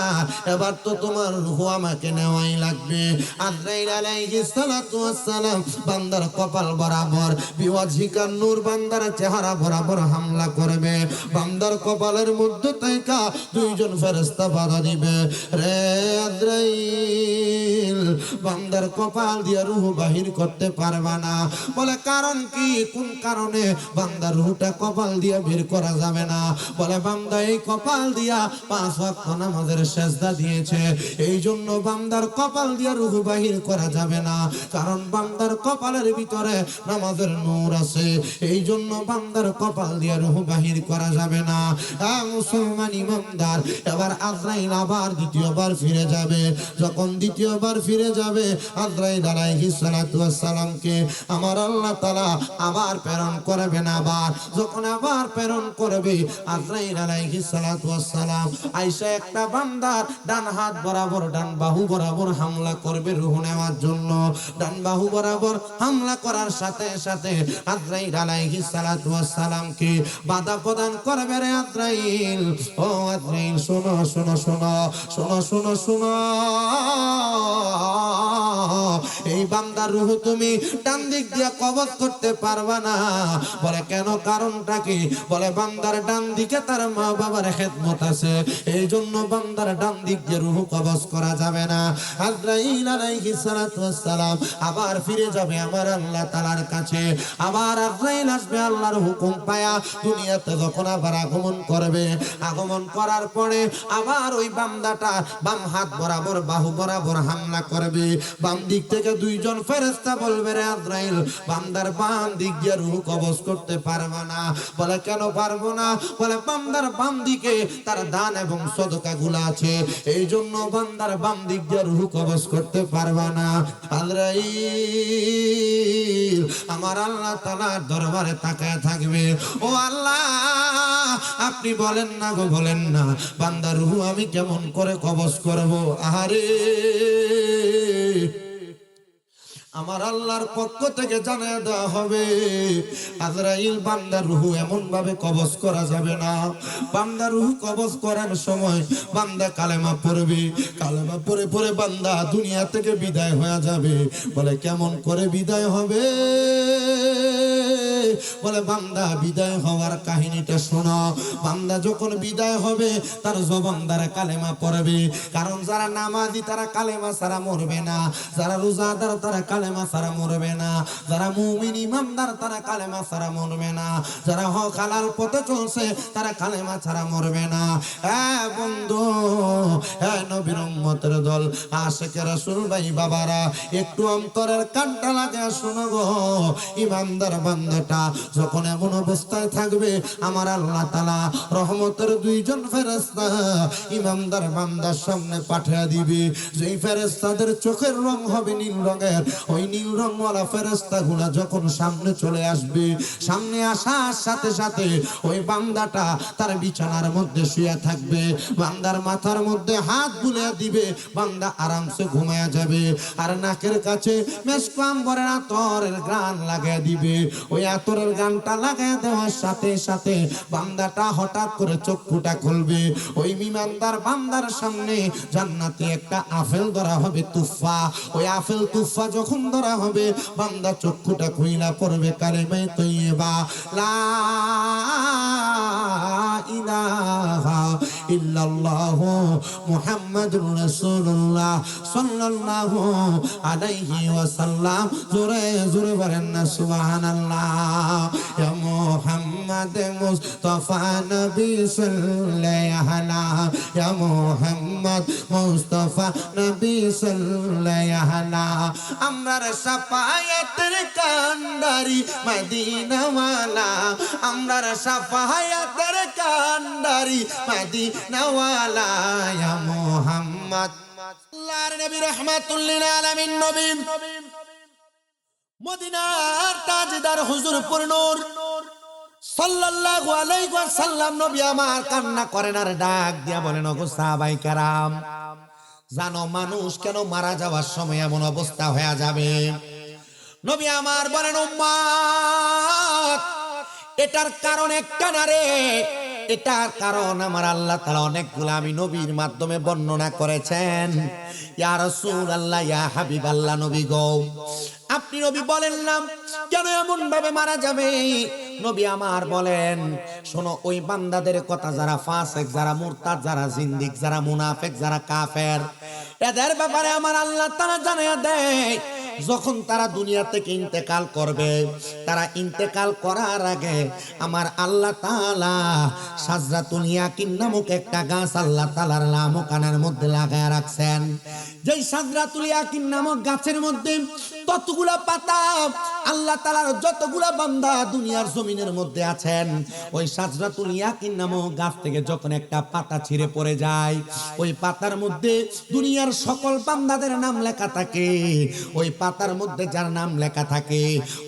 এবার তো তোমার রূহ আমাকে নেওয়াই লাগবে। আজরাইল আলাইহিস সালাতু ওয়াস সালাম বান্দার কপাল বরাবর বিওয়াজিকার নূর বান্দার চেহারা বরাবর হামলা করবে। বান্দার কপালের মধ্যে থেকে দুইজন ফেরেশতা বাধা দিবে। রে আজরাইল, বান্দার কপাল দিয়ে রূহ বাহির করতে পারবা না। বলে কারণ কি? কোন কারণে বান্দার রূহটা কপাল দিয়ে বের করা যাবে না? বলে বান্দা এই কপাল দিয়া 5 ওয়াক্ত নামাজের সিজদা দিয়েছে। এই জন্য বান্দার কপাল দিয়ে রূহ বাহির করা যাবে না, কারণ বান্দার কপালের ভিতরে নামাজের নূর আছে। এই জন্য বান্দার কপাল দিয়ে রূহ বাহির করা যাবে না। মুসলমান ইমানদার, এবার আজরাইল আবার দ্বিতীয়বার ফিরে যাবে। যখন দ্বিতীয়বার ফিরে যাবে, আজরাইল আলাইহিস সালাতু ওয়াস সালামকে আমার আল্লাহ তাআলা আবার প্রেরণ করবেন। আবার যখন আবার প্রেরণ করবে, আজরাইল আলাইহিস সালাতু ওয়াস সালাম আয়েশা একটা বান্দার ডান হাত বরাবর, ডান বাহু বরাবর হামলা করবে রূহ নেওয়ার জন্য। ডান বাহু বরাবর হামলা করার সাথে সাথে আজরাইল আলাইহিস সালাতু ওয়াস সালামকে বাধা প্রদান করবে। রে আজরাইল, ও আজরাইল, শোনো শোনো শোনো শোনো শোনো শোনো, এই বান্দার রূহ তুমি ডান দিক দিয়ে কবজ করতে পারবা না। বলে কেন, কারণটা কি? বলে বান্দার ডান দিকে তার মা বাবার খেদমত আছে, এই জন্য বান্দার ডান দিক দিয়ে রূহ কবজ করা যাবে না। আজরাইল আলাইহিস সালাতু ওয়াস সালাম আবার ফিরে যাবে আমার আল্লাহ তাআলার কাছে। আবার আজরাইল আসবে আল্লাহর হুকুম পায়া দুনিয়াতে। যখন আবার আগমন করবে, আগমন করার পরে আবার ওই বান্দাটা বাম হাত বরাবর, বাহু বরাবর হামলা করবে। বাম দিক থেকে দুইজন ফেরেশতা বলবে, রে আজরাইল, বান্দার বাম দিক দিয়ে রূহ কবজ করতে পারবে না। বলে কেন পারবো না? বলে বান্দার বাম দিকে তার দান এবং সদকা গুলা আছে, এই জন্য বান্দার বাম দিক দিয়ে রূহ কবজ করতে পারবে না। আজরাইল আমার আল্লাহ তাআলার দরবারে তাকায় থাকবে, ও আল্লাহ, আপনি বলেন না গো, বলেন না, বান্দার রূহ আমি কেমন করে কবজ করব? আহারে, আমার আল্লাহর পক্ষ থেকে জানিয়ে দেওয়া হবে, আজরাইল, বান্দার রূহ এমন ভাবে কবজ করা যাবে না। বান্দার রূহ কবজ করার সময় বান্দা কালেমা পড়বে, কালেমা পড়ে পড়ে বান্দা দুনিয়া থেকে বিদায় হয়ে যাবে। বলে কেমন করে বিদায় হবে? বলে বান্দা বিদায় হওয়ার কাহিনীটা শোনো। বান্দা যখন বিদায় হবে, তার জবান দ্বারা কালেমা পড়বে। কারণ যারা নামাজি তারা কালেমা ছাড়া মরবে না, যারা রোজাদার তারা কালেমা ছাড়া মরবে না, যারা মুমিন ইমানদার তারা কালেমা ছাড়া মরবে না, যারা হক হালাল পথে চলছে তারা কালেমা ছাড়া মরবে না। হ্যাঁ বন্ধু, হ্যাঁ নবীর উম্মতের দল, আশিকে রাসূল ভাই বাবারা, একটু অন্তরের কানটা লাগে শোনো গো। ইমানদার বান্দাটা যখন এমন অবস্থায় থাকবে, আমার আল্লাহ তাআলা রহমতের দুইজন ফেরেশতা ইমানদার বান্দার সামনে পাঠিয়ে দিবে। যেই ফেরেশতাদের চোখের রং হবে নীল রঙের, ওই নীল রংওয়ালা ফেরেশতাগুলো যখন সামনে চলে আসবে, সামনে আসার সাথে সাথে ওই বান্দাটা তার বিছানার মধ্যে শুয়ে থাকবে, বান্দার মাথার মধ্যে হাত বুলিয়ে দিবে, বান্দা আরামসে ঘুমায়া যাবে। আর নাকের কাছে মেশক আম্বরের আতরের ঘ্রাণ লাগিয়ে দিবে। ওই আতরের ঘ্রাণটা লাগিয়ে দেওয়ার সাথে সাথে বান্দাটা হঠাৎ করে চক্ষুটা খুলবে। ওই ইমানদার বান্দার সামনে জান্নাতে একটা আপেল ধরা হবে, তুফা। ওই আপেল তুফা যখন ধরা হবে, বান্দা চক্ষুটা খুইলা পড়বে কালেমা তৈয়বা, লা ইলাহা ইল্লাল্লাহু মুহাম্মাদুর রাসূলুল্লাহ সাল্লাল্লাহু আলাইহি ওয়াসাল্লাম। জোরে জোরে বলেন না সুবহানাল্লাহ। ইয়া মুহাম্মদ মুস্তাফা নবী সাল্লাল্লাহু আলাইহি, ইয়া মুহাম্মদ মুস্তাফা নবী সাল্লাল্লাহু আলাইহি। আমরার শাফায়াতের কান্ডারি মদিনাওয়ালা, আমরার শাফায়াতের কান্ডারি মদিনাওয়ালা, ইয়া মুহাম্মদ আল্লাহর নবী রাহমাতুল লিল আলামিন, নবী মদিনার তাজদার হুজুর পুরনূর সাল্লাল্লাহু আলাইহি ওয়াসাল্লাম নবী আমার কান্না করেন আর ডাক দিয়া বলেন, ওগো সাহাবায়ে কেরাম, জানো মানুষ কেন মারা যাওয়ার সময় এমন অবস্থা হয়ে যাবে? নবী আমার বলেন, উম্মত, এটার কারণ একটা না রে, এটার কারণ আমার আল্লাহ তাআলা অনেকগুলো আমি নবীর মাধ্যমে বর্ণনা করেছেন। ইয়া রাসূলুল্লাহ, ইয়া হাবিবাল্লাহ, নবী গো, আপনি নবী বলেন না কেন এমন ভাবে মারা যাবে? নবী আমার বলেন, শোনো, ওই বান্দাদের কথা যারা ফাসিক, যারা মুরতাদ, যারা জিন্দিক, যারা মুনাফিক, যারা কাফের, এদের ব্যাপারে আমার আল্লাহ তাআলা জানিয়ে দেয়, যখন তারা দুনিয়া থেকে ইন্তেকাল করবে, তারা ইন্তেকাল করার আগে আমার আল্লাহ তাআলা সাজরাতুল ইয়াকিন নামক একটা গাছ আল্লাহ তাআলার লামকানের মধ্যে লাগায় রাখছেন। যেই সাজরাতুল ইয়াকিন নামক গাছের মধ্যে ততগুলা পাতা, আল্লাহ তাআলার যতগুলা বান্দা দুনিয়ার জমিনের মধ্যে আছেন, ওই সাজরাতুল ইয়াকিন নামক গাছ থেকে যখন একটা পাতা ছিঁড়ে পড়ে যায়, ওই পাতার মধ্যে দুনিয়ার সকল বান্দাদের নাম লেখা থাকে। ওই পাতার মধ্যে যার নাম লেখা থাকে,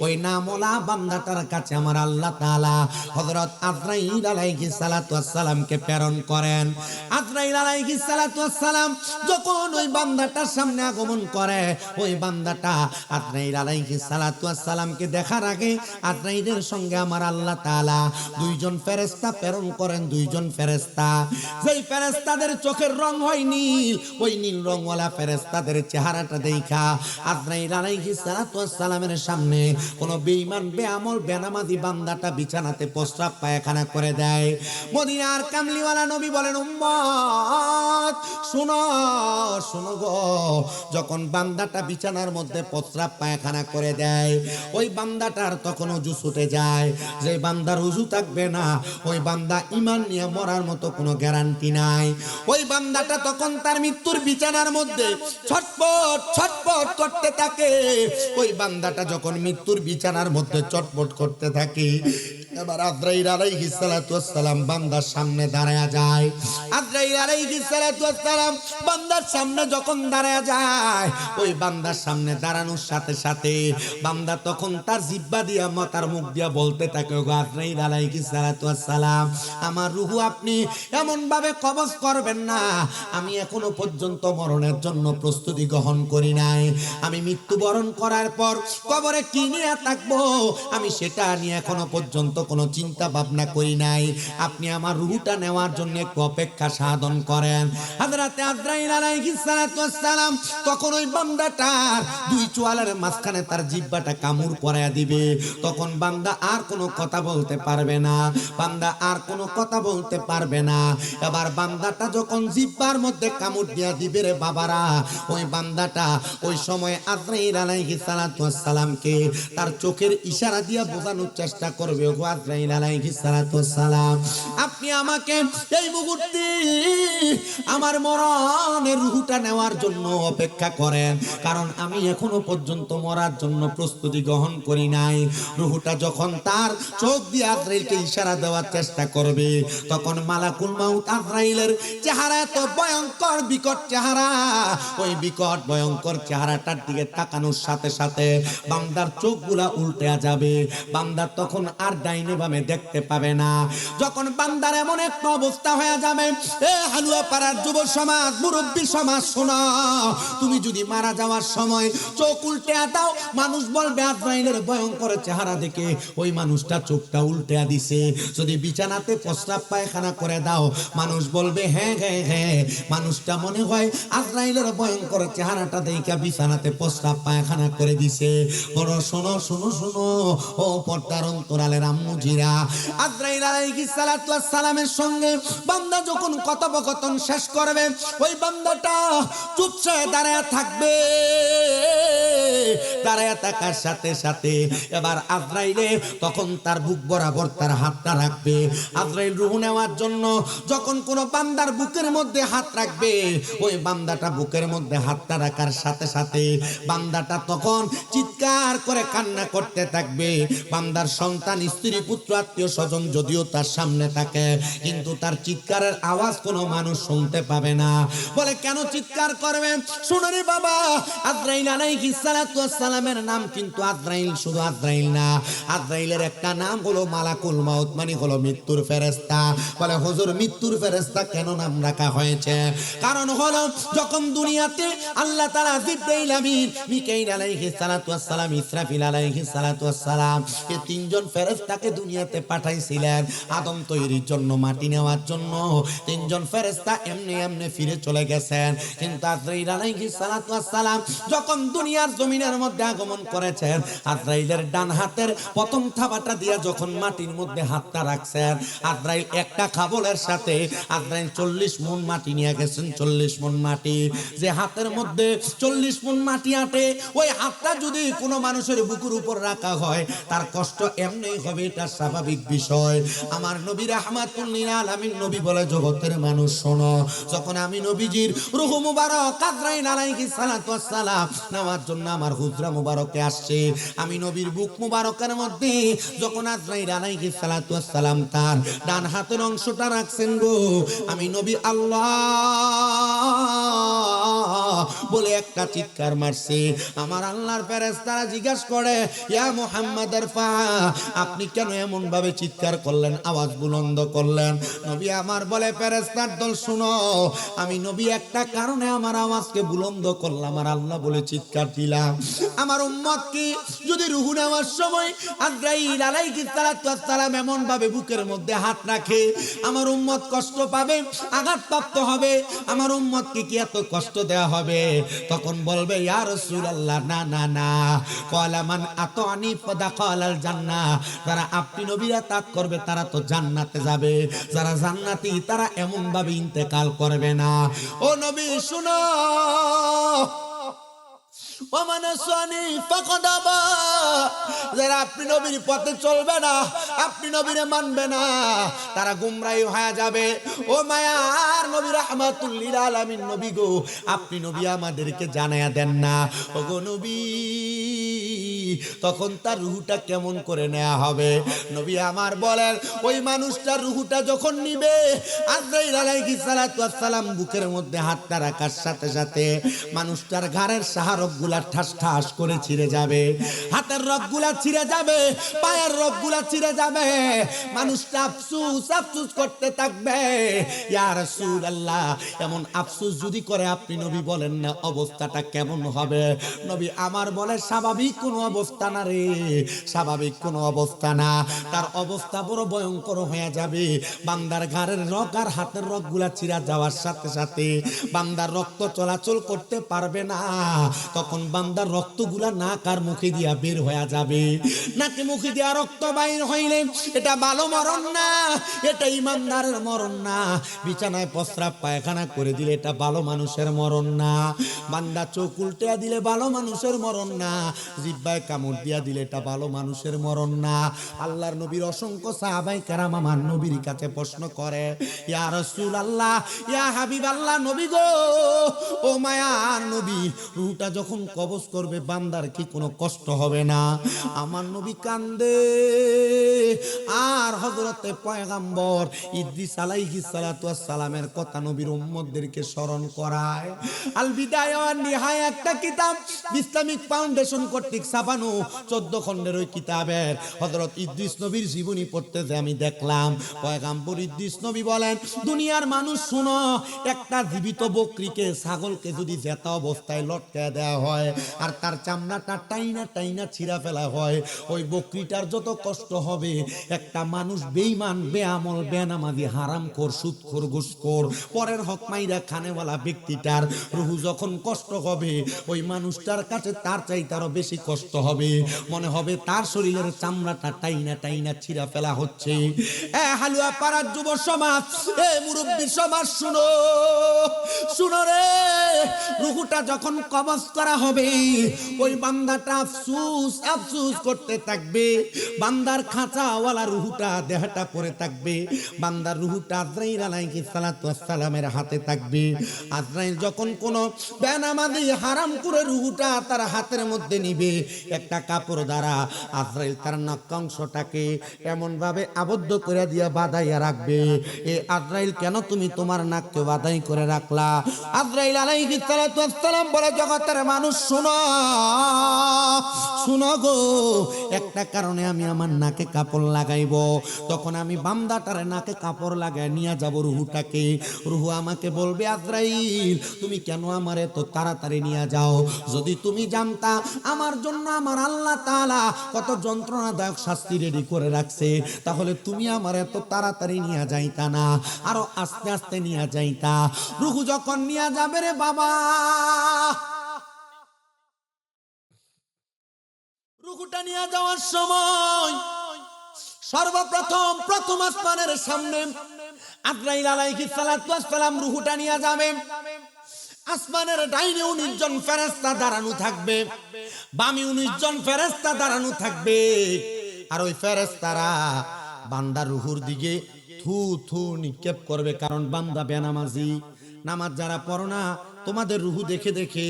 ওই নামওয়ালা বান্দাটার কাছে আমার আল্লাহ তাআলা হযরত আজরাইল আলাইহিস সালাতু ওয়াস সালামকে প্রেরণ করেন। আজরাইল আলাইহিস সালাতু ওয়াস সালাম যখন ওই বান্দাটার সামনে আগমন করে, ওই বান্দাটা আজরাইল আলাইহিস সালাতু ওয়াস সালামকে দেখার আগে আজরাইলের সঙ্গে আমার আল্লাহ তাআলা দুইজন ফেরেশতা প্রেরণ করেন। দুইজন ফেরেশতা, যেই ফেরেশতাদের চোখের রং হয় নীল, ওই নীল রংওয়ালা ফেরেশতাদের চেহারাটা দেখা আজরাইল আলাইহিস সালাতু ওয়াস সালামের সামনে কোন বেঈমান বেআমল বেনামাজি বান্দাটা বিছানাতে প্রস্রাব পায়খানা করে দেয়। মদিনার কামলিওয়ালা নবী বলেন, উম্মত শুনো শুনো গো, যখন বান্দাটা বিছানার মধ্যে প্রস্রাব পায়খানা করে দেয়, ওই বান্দাটার তখন ওযু ছুটে যায়। যে বান্দার ওযু থাকবে না, ওই বান্দা ঈমান নিয়ে মরার মতো কোনো গ্যারান্টি নাই। ওই বান্দাটা তখন তার মৃত্যুর বিছানার মধ্যে ছটপট ছটপট করতে থাকে। ওই বান্দাটা যখন মৃত্যুর বিছানার মধ্যে ছটপট করতে থাকে, এবার আজরাইল আলাইহিস সালাতু ওয়াস সালাম বান্দার সামনে দাঁড়ায়া যায়। আজরাইল আলাইহিস সালাতু ওয়াস সালাম বান্দার সামনে যখন দাঁড়ায়া যায়, ওই বান্দার সামনে দাঁড়ানোর সাথে সাথে বান্দা তখন তার জিহ্বা দিয়া মাথার মুখ দিয়া বলতে থাকে, ওগো আজরাইল আলাইহিস সালাতু ওয়াস সালাম, আমার রূহ আপনি এমন ভাবে কবজ করবেন না, আমি এখনো পর্যন্ত মরণের জন্য প্রস্তুতি গ্রহণ করি নাই। আমি মৃত্যুবরণ করার পর কবরে কি নিয়ে থাকবো, আমি সেটা নিয়ে এখনো পর্যন্ত কোনো চিন্তা ভাবনা করি নাই। আপনি আমার রূহটা নেওয়ার জন্য একটু অপেক্ষা সাধন করেন। হযরতে আজরাইল আলাইহিস সালাতু ওয়াস সালাম তখন ওই বান্দাটার দুই চোয়ালের মাঝখানে তার জিহ্বাটা কামড় পরায়া দিবে। তখন বান্দা আর কোনো কথা বলতে পারবে না, বান্দা আর কোনো কথা বলতে পারবে না। এবার বান্দাটা যখন জিহ্বার মধ্যে কামড় দিয়া দিবে রে বাবারা, ওই বান্দাটা ওই সময় আজরাইল আলাইহিস সালাতু ওয়াস সালামকে তার চোখের ইশারা দিয়া বোঝানোর চেষ্টা করবে, ওগো আজরাইল আলাইহিস সালাতু ওয়াস সালাম, আপনি আমাকে এই মুহূর্তে আমার মরণের রূহটা নেওয়ার জন্য অপেক্ষা করেন, কারণ আমি এখনো পর্যন্ত মরার জন্য প্রস্তুতি গ্রহণ করি নাই। রূহটা যখন তার চোখ দিয়ে আজরাইলকে ইশারা দেওয়ার চেষ্টা করবে, তখন মালাকুল মাউত আজরাইলের চেহারা এত ভয়ঙ্কর বিকট চেহারা, ওই বিকট ভয়ঙ্কর চেহারাটার দিকে তাকানোর সাথে সাথে বান্দার চোখগুলা উল্টে যাবে। বান্দার তখন আর ডাইনে বামে দেখতে পাবে না। যখন বান্দার এমন একটা অবস্থা হয়ে যাবে, এ হালুয়া পাড়ার যুব সমাজ, মুরব্বী সমাজ, শোনা, তুমি যদি মারা যাওয়ার সময় চোখ উল্টে দাও, মানুষ বলবে আজরাইলের ভয়ঙ্কর চেহারা দেখে ওই মানুষটা চোখটা উল্টে দিছে। যদি বিছানাতে প্রস্রাব পায়খানা করে দাও, মানুষ বলবে হ্যাঁ হ্যাঁ হ্যাঁ, মানুষটা মনে হয় আজরাইলের ভয়ঙ্কর চেহারাটা দেখে বিছানাতে প্রস্রাব পায়খানা করে দিছে। বড় শোনো শোনো শোনো ও পর্দার অন্তরালের আম্মুজিরা, আজরাইল আলাইহিস সালাতু ওয়াস সালামের সঙ্গে বান্দা যখন কথোপকথন শেষ করবে, ওই বান্দাটা চুপচাপ দাঁড়ায় থাকবে। দাঁড়ায় থাকার সাথে সাথে এবার আজরাইলে তখন তার বুক বরাবর তার হাতটা রাখবে। আজরাইল রূহ নেওয়ার জন্য যখন কোনো বান্দার বুকের মধ্যে হাত রাখবে, ওই বান্দাটা বুকের মধ্যে হাতটা রাখার সাথে সাথে বান্দাটা তখন চিৎকার করে কান্না করতে থাকবে। বান্দার সন্তান, স্ত্রী, পুত্র, আত্মীয় স্বজন যদিও তার সামনে থাকে, কিন্তু তার চিৎকারের আওয়াজ কোনো মানুষ শুনতে পাবে না। বলে কেন চিৎকার করবে? শুনো রে বাবা, আজরাইল আলাইহিস সালাতু ওয়াস সালামের নাম কিন্তু আজরাইল শুধু আজরাইল না, আজরাইলের একটা নাম হলো মালাকুল মাউত, মানে হলো মৃত্যুর ফেরেশতা। বলে হুজুর মৃত্যুর ফেরেশতা কেন নাম রাখা হয়েছে? কারণ হলো যখন দুনিয়াতে আল্লাহ তাআলা জিবরাইল, আমিন, মিকাইল আলাইহিস সালাতু ওয়াস সালাম, ইসরাফিল আলাইহিস সালাতু ওয়াস সালাম, এই তিনজন ফেরেশতাকে দুনিয়াতে পাঠাইছিলেন আদম তৈরির জন্য, মাটি নেওয়ার জন্য। তিনজন ফেরেশতা এমনি ফিরে চলে গেছেন, কিন্তু আজরাইল আলাইহিস সালাতু ওয়াস সালাম যখন দুনিয়ার জমিনের দুনিয়ার মধ্যে আগমন করেছেন, আজরাইলের ডান হাতের প্রথম থাবাটা দিয়া যখন মাটির মধ্যে হাতটা রাখছেন, আজরাইল একটা খাবলের সাথে আজরাইল 40 মণ মাটি নিয়ে গেছেন। 40 মণ মাটি, যে হাতের মধ্যে 40 মণ মাটি আটে, ওই হাতটা যদি কোনো মানুষের বুকের উপর রাখা হয় তার কষ্ট এমনি হবে, এটা স্বাভাবিক বিষয়। আমার নবী রাহমাতুল লিল আলামিন নবী বলে, জগতের মানুষ শোনো, যখন আমি নবীজির রূহ মুবারক আজরাইল আলাইহিস সালাতু ওয়াস সালাম নেওয়ার জন্য আমার হুজরা মুবারকে আসছে, আমি নবীর বুক মুবারকের মধ্যে যখন আজরাইল আলাইহিস সালাতু ওয়াস সালাম তার ডান হাতের অংশটা রাখছেন গো, আমি নবী আল্লাহ বলে একটা চিৎকার মারছে। আমার আল্লাহর ফেরেশতারা জিজ্ঞাসা করে, ইয়া মুহাম্মদ ইরফা, আপনি কেন এমন ভাবে চিৎকার করলেন, আওয়াজ বুলন্দ করলেন? নবী আমার বলে, ফেরেশতার দল শুনো, আমি নবী একটা কারণে আমার আওয়াজকে বুলন্দ করলাম আর আল্লাহ বলে চিৎকার দিলাম। আমার উম্মত কি যদি রূহ নেওয়ার সময় আজরাইল আলাইহিস সালাতু ওয়াস সালাম এমন ভাবে বুকের মধ্যে হাত রাখে, আমার উম্মত কষ্ট পাবে, আঘাতপ্রাপ্ত হবে, আমার উম্মতকে কি এত কষ্ট দেওয়া হবে? তখন বলবে, ইয়া রাসূলুল্লাহ, না না না, ক্বালা মান আতানি ফাদাখালাল জান্নাহ, যারা আপনি নবীর আতাত করবে তারা তো জান্নাতে যাবে, যারা জান্নাতি তারা এমন ভাবে ইন্তেকাল করবে না। ও নবী শুনো, যারা আপনি নবীর পথে চলবে না, আপনি নবীরে মানবে না, তারা গুমরাহী হয়ে যাবে। ও মায়ার নবী রাহমাতুল লিল আলামিন নবী গো, আপনি নবী আমাদেরকে জানায়া দেন না। ও গো নবী, তখন তার রূহটা কেমন করে নেওয়া হবে? নবী আমার বলেন, ওই মানুষটার রূহটা যখন নিবে, আজরাইল আলাইহিস সালাতু ওয়াস সালাম বুকের মধ্যে হাতটা রাখার সাথে সাথে মানুষটার ঘাড়ের শাহরগগুলা ঠাস ঠাস করে ছিঁড়ে যাবে, হাতের রগগুলা ছিঁড়ে যাবে, পায়ের রগগুলা ছিঁড়ে যাবে, মানুষটা আফসোস আফসোস করতে থাকবে। ইয়া রাসূলুল্লাহ, এমন আফসোস যদি করে আপনি নবী বলেন না অবস্থাটা কেমন হবে? নবী আমার বলে, স্বাভাবিক কোনো অবস্থা না রে, স্বাভাবিক কোনো অবস্থা না, তার অবস্থা বড় ভয়ঙ্কর হয়ে যাবে। বান্দার ঘাড়ের রগ আর হাতের রগগুলা ছিঁড়া যাওয়ার সাথে সাথে বান্দার রক্ত চলাচল করতে পারবে না, তখন বান্দার রক্তগুলা নাক আর মুখে দিয়া বের হয়ে যাবে। নাকে মুখে দিয়া রক্ত বাইর হইলে এটা ভালো মরণ না, এটা ইমানদারের মরণ না। বিছানায় প্রস্রাব পায়খানা করে দিলে এটা ভালো মানুষের মরণ না। বান্দা চোখ উল্টে দিলে ভালো মানুষের মরণ না। জিহ্বায় কামড় দিয়া দিলে এটা ভালো মানুষের মরণ না। আল্লাহর নবীর অসংখ্য সাহাবায়ে কেরাম আমার নবীর কাছে প্রশ্ন করে, ইয়া রাসূলুল্লাহ, ইয়া হাবিবাল্লাহ, নবী গো, ও মায়ার নবী, রূহটা যখন কবজ করবে বান্দার কি কোনো কষ্ট হবে না? আমার নবী কান্দে আর হযরতে পয়গম্বর ইদ্রিস আলাইহিস সালাতু ওয়াস সালামের কথা নবীর উম্মতদেরকে স্মরণ করায়। আল বিদায়া ওয়ান নিহায়া একটা কিতাব ইসলামিক ফাউন্ডেশন কর্তৃক ছাপানো 14 খণ্ডের ওই কিতাবের হযরত ইদ্রিস নবীর জীবনী পড়তে যে আমি দেখলাম, পয়গম্বর ইদ্রিস নবী বলেন, দুনিয়ার মানুষ শুনো, একটা জীবিত বকরিকে ছাগলকে যদি জেতা অবস্থায় লটকায় দেওয়া হয় আর তার চামড়াটা টাইনা টাইনা ছিঁড়া ফেলা হয়, ওই বকরিটার যত কষ্ট হবে, একটা মানুষ বেঈমান, বেআমল, বেনামাজি, হারামখোর, সুদখোর, ঘুষখোর, পরের হক মাইরা খানেওয়ালা ব্যক্তিটার রূহ যখন কষ্ট হবে, ওই মানুষটার কাছে তার চাইতে আরো বেশি কষ্ট হবে। মনে হবে তার শরীরের চামড়াটা টাইনা টাইনা ছিঁড়া ফেলা হচ্ছে। হালুয়া পাড়ার যুব সমাজ, মুরব্বী সমাজ, শুনো শুনো রে, রূহটা যখন কবজ করা হবে, ওই বান্দাটা আফসোস আফসোস করতে থাকবে। বান্দার খাঁচাওয়ালা রূহটা দেহটা পড়ে থাকবে, বান্দার রূহটা আজরাইল আলাইহিস সালাতু ওয়াস সালামের হাতে থাকবে। আজরাইল যখন কোন বেনামাজি হারাম করে রূহটা তার হাতের মধ্যে নিবে, একটা কাপড় দ্বারা আজরাইল তার নাকাংশটাকে এমন ভাবে আবদ্ধ করে দিয়া বাঁধাইয়া রাখবে। এ আজরাইল, কেন তুমি তোমার নাককে বাঁধাই করে রাখলা? আজরাইল আলাইহিস সালাতু ওয়াস সালাম বলে, জগতের মানুষ শুনো শুনো গো, একটা কারণে আমি আমার নাকে কাপড় লাগাইব। তখন আমি বান্দাটারে নাকে কাপড় লাগাই নিয়ে যাব রূহটাকে। রূহ আমাকে বলবে, আজরাইল তুমি কেন আমার এত তাড়াতাড়ি নিয়ে যাও? যদি তুমি জানতা আমার জন্য আমার আল্লাহ তাআলা কত যন্ত্রণাদায়ক শাস্তি রেডি করে রাখছে, তাহলে তুমি আমার এত তাড়াতাড়ি নিয়ে যাইতা না, আরো আস্তে আস্তে নিয়ে যাইতা। রূহ যখন নিয়ে যাবে রে বাবা, রুহুটা নিয়ে যাওয়ার সময় সর্বপ্রথম প্রথম আসমানের সামনে আজরাইল আলাইহিস সালাতু ওয়াস সালাম রুহুটা নিয়ে যাবে। আসমানের ডাইনে 19 জন ফেরেশতা দাঁড়ানো থাকবে, বামে 19 জন ফেরেশতা দাঁড়ানো থাকবে। আর ওই ফেরেশতারা বান্দার রুহুর দিকে থু থু নিক্ষেপ করবে, কারণ বান্দা বেনামাজি। নামাজ যারা পড়ো না তোমাদের রুহু দেখে দেখে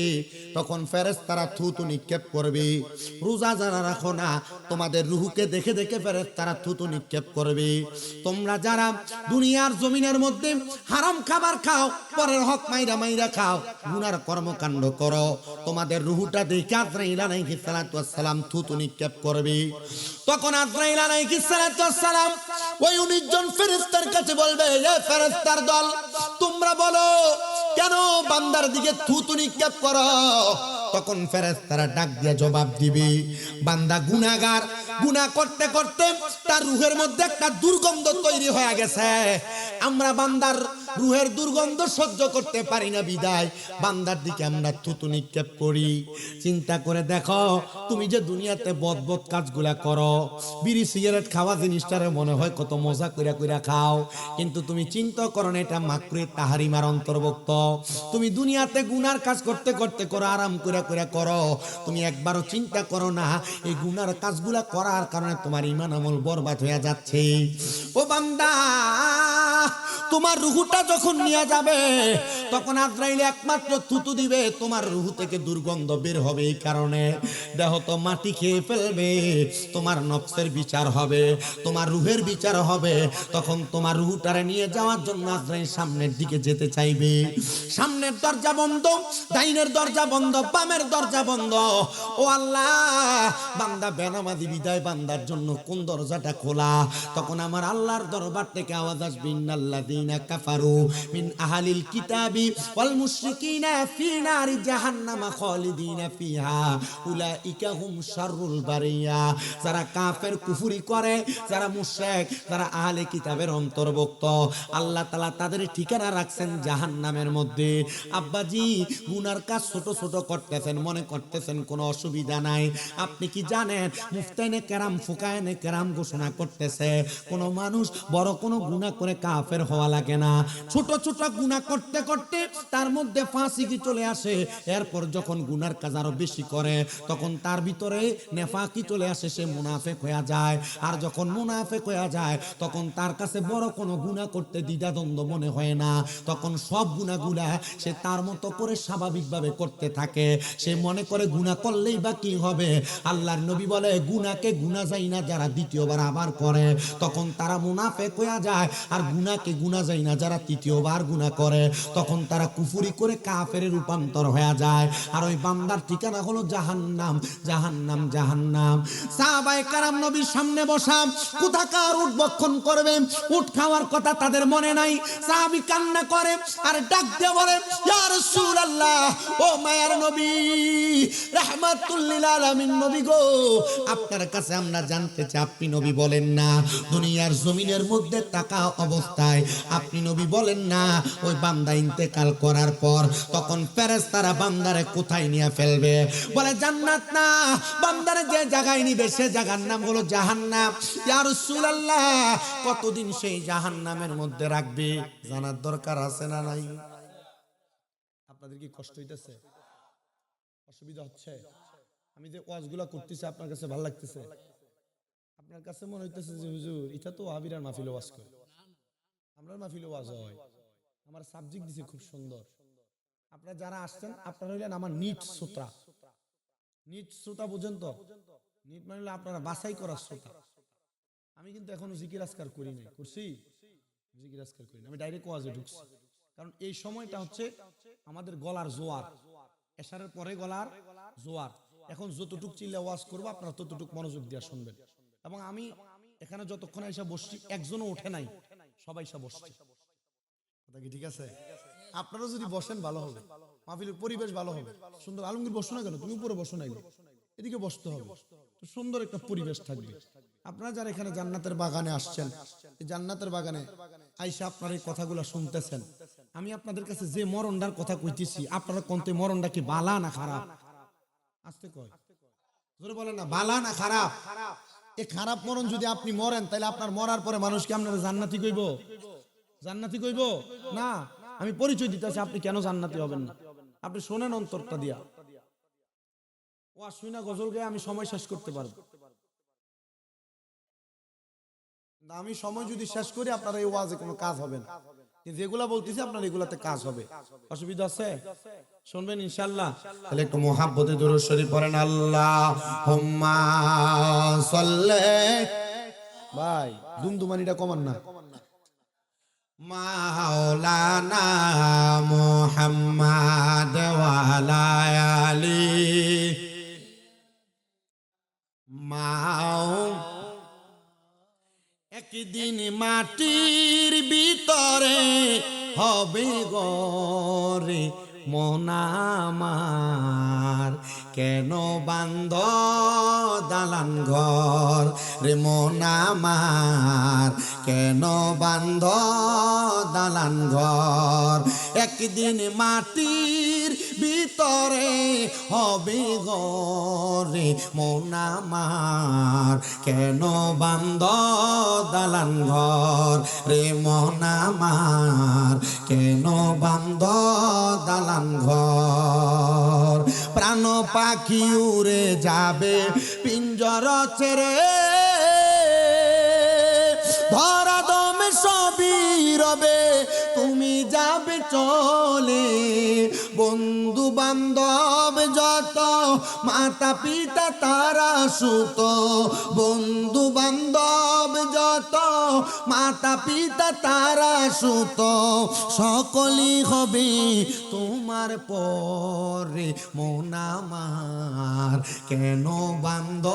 তখন ফেরেশতারা থু থু নিক্ষেপ করবে। রোজা যারা রাখো না তোমাদের রুহুকে দেখে দেখে ফেরেশতারা থু থু নিক্ষেপ করবে। তোমরা যারা দুনিয়ার জমিনের মধ্যে হারাম খাবার খাও, পরের হক মাইরা মাইরা খাও, গুনার কর্মকাণ্ড করো, তোমাদের রুহুটা দেখে আজরাইল আলাইহিস সালাতু ওয়াস সালাম থু থু নিক্ষেপ করবে। তখন আজরাইল আলাইহিস সালাতু ওয়াস সালাম ওই 19 জন ফেরেশতার কাছে বলবে, এ ফেরেশতার দল, তোমরা বলো কেন বান্দার দিকে থুতু নিক্ষেপ করো? তখন ফেরেশতারা ডাক দিয়ে জবাব দিবে, বান্দা গুনাহগার, গুনাহ করতে করতে তার রূহের মধ্যে একটা দুর্গন্ধ তৈরি হয়ে গেছে। আমরা বান্দার রূহের দুর্গন্ধ সহ্য করতে পারি না, বিদায় বান্দার দিকে আমরা থুতু নিক্ষেপ করি। চিন্তা করে দেখো, তুমি যে দুনিয়াতে বদবদ কাজগুলা করো, বিড়ি সিগারেট খাওয়া জিনিসটারে মনে হয় কত মজা কইরা কইরা খাও, কিন্তু তুমি চিন্তা করো না এটা মাকরুহ তাহরিমার অন্তর্ভুক্ত। তুমি দুনিয়াতে গুনার কাজ করতে করতে করো, আরাম কইরা কইরা করো, তুমি একবারও চিন্তা করো না এই গুনার কাজগুলা করার কারণে তোমার ঈমান আমল বরবাদ হয়ে যাচ্ছে। ও বান্দা, তোমার রুহুটা যখন নিয়ে যাবে তখন আজরাইল একমাত্র থুতু দিবে, তোমার রুহু থেকে দুর্গন্ধ বের হবে। এই কারণে দেহ তো মাটি খেয়ে ফেলবে, তোমার নফসের বিচার হবে, তোমার রুহের বিচার হবে। তখন তোমার রুহুটারে নিয়ে যাওয়ার জন্য আজরাইল সামনের দিকে যেতে চাইবে। সামনের দরজা বন্ধ, ডাইনের দরজা বন্ধ, বামের দরজা বন্ধ। ও আল্লাহ, বান্দা বেনামাজি বিদায়, বান্দার জন্য কোন দরজাটা খোলা? তখন আমার আল্লাহর দরবার থেকে আওয়াজ আসবে, ইন্নাল্লাযীনা কাফারু মিন আহলিল কিতাবি ওয়াল মুশরিকিনা ফি নারি জাহান্নামা খালিদিনা ফিহা উলাইকা হুম শাররুল বারিয়া। যারা কাফের কুফরি করে, যারা মুশরিক, যারা আহলে কিতাবের অন্তর্ভুক্ত, আল্লাহ তাআলা তাদের ঠিকানা রাখছেন জাহান্নামের মধ্যে। আব্বাজি, গুনার কাজ ছোট ছোট করতেছেন, মনে করতেছেন কোনো অসুবিধা নাই। আপনি কি জানেন মুফতাইনে কেরাম, ফুকাহায়ে কেরাম ঘোষণা করতেছে কোনো মানুষ বড় কোনো গুনাহ করে কাফের হওয়া লাগে না। ছোট ছোট গুনাহ করতে করতে তার মধ্যে ফাসিকি চলে আসে, এরপর যখন গুনার কাজ আরো বেশি করে তখন তার ভিতরে নেফাকি চলে আসে, সে মুনাফিক হয়ে যায়। আর যখন মুনাফিক হয়ে যায় তখন তার কাছে বড় কোনো গুনাহ করতে দ্বিধাদ্বন্দ্ব মনে হয় না, তখন সব গুনাহগুলা সে তার মতো করে স্বাভাবিকভাবে করতে থাকে। সে মনে করে গুনাহ করলেই বা কি হবে। আল্লাহর নবী বলে, গুনাহকে গুনাহ যায় না যারা দ্বিতীয়বার আবার করে, তখন তারা মুনাফিক হয়ে যায়। আর গুনাহকে গুনাহ যায় না যারা তৃতীয়বার গুনাহ করে, তখন তারা কুফরি করে কাফেরে রূপান্তর হয়ে যায়। আর ওই বান্দার ঠিকানা হলো জাহান্নাম, জাহান্নাম, জাহান্নাম। সাহাবায়ে কেরাম নবীর সামনে বসা, কোথাকার উট ভক্ষণ করবে, উট খাওয়ার কথা তাদের মনে নাই। সাহাবী কান্না করে আর ডাক দিয়ে বলে, ইয়া রাসূলুল্লাহ, ও মায়ার নবী, রাহমাতুল লিল আলামিন নবী গো, আপনার কাছে আমরা জানতে চাই, আপনি নবী বলেন না দুনিয়ার জমিনের মধ্যে থাকা অবস্থায় আপনি নবী বলেন না ওই বান্দা ইন্তেকাল করার পর তখন ফেরেশতারা বান্দারে কোথায় নিয়ে ফেলবে? বলে জান্নাত না, বান্দারে যে জায়গায় নিবে সে জায়গার নাম হলো জাহান্নাম। ইয়া রাসূলুল্লাহ, কতদিন সেই জাহান্নামের মধ্যে রাখবে জানার দরকার আছে না নাই? আপনাদের কি কষ্ট হইতেছে? অসুবিধা হচ্ছে? আমি যে ওয়াজগুলা করতেছি আপনার কাছে ভালো লাগতেছে? আপনার কাছে মনে হইতেছে যে হুজুর এটা তো ওয়াহাবিরার মাহফিলে ওয়াজ করে, আমরার মাহফিলে ওয়াজ হয়, আমার সাবজেক্ট দিছে খুব সুন্দর। আপনারা যারা আসছেন আপনারা হইলেন আমার নিট শ্রোতা। নিট শ্রোতা বুঝেন তো? নিট মানে আপনারা বাছাই করার শ্রোতা। আমি কিন্তু এখনো জিকির আজকার করি নাই, করছি জিকির আজকার করি না, আমি ডাইরেক্ট ওয়াজে ঢুকছি। কারণ এই সময়টা হচ্ছে আমাদের গলার জোয়ার, এশারের পরে গলার জোয়ার। এখন যতটুক চিল্লা ওয়াজ করবো আপনারা ততটুক মনোযোগ দিয়ে শুনবেন। এবং আমি এখানে যতক্ষণ এসে বসছি একজনও ওঠে নাই, সবাই এসে বসছে। কথা কি ঠিক আছে? আপনারা যদি বসেন ভালো হবে, মাহফিলের পরিবেশ ভালো হবে, সুন্দর। আলমগীর বসো না কেন, তুমি উপরে বসো না, এদিকে বসতে হবে, তো সুন্দর একটা পরিবেশ থাকবে। আপনারা যারা এখানে জান্নাতের বাগানে আসছেন, এই জান্নাতের বাগানে আইসা আপনারা এই কথাগুলো শুনতেছেন, আমি আপনাদের কাছে যে মরণটার কথা কইতেছি আপনারা কোনতে মরণটা কি বালা না খারাপ? আস্তে কয়, জোরে বলেন না, বালা না খারাপ? এই খারাপ মরণ যদি আপনি মরেন তাহলে আপনার মরার পরে মানুষ কি আপনার জান্নাতি কইব? জান্নাতি কইব না। আমি পরিচয় দিতেছি, আপনি কেন জান্নাতি হবেন না? আপনি শোনেন অন্তরটা দিয়া। ওয়াজ শুনা গজল গায়ে আমি সময় শেষ করতে পারবো না। আমি সময় যদি শেষ করি আপনার এই ওয়াজে কোনো কাজ হবে না, কিন্তু যেগুলা বলতেছি আপনার এগুলাতে কাজ হবে। অসুবিধা আছে? শুনবেন ইনশাআল্লাহ। তাহলে একটু মোহাব্বতে দুরূদ শরীফ পড়েন। আল্লাহুম্মা সাল্লি। ভাই দুমদুমানিটা কমান না। মাওলানা মুহাম্মদ ওয়া আলা আলি একদিন মাটির ভিতরে হবে গরে মন আমার, কেন বান্ধ দালান ঘর রে মন আমার, কেন বান্ধ দালান ঘর। একদিন মাটির ভিতরে হবে গরে মন আমার, কেন বান্ধ দালান ঘর রে মন আমার, কেন বান্ধ দালান ঘর। প্রাণ পাখি উড়ে যাবে পিঞ্জর ছেড়ে, ধরা দমে সবই রবে তুমি যাবে চলে। বন্ধু বান্ধব যত মাতা পিতা তারা সুত, বন্ধু বান্ধব যত মাতা পিতা তারা সুত, সকলই হবে তোমার পরে মন আমার, কেন বান্ধ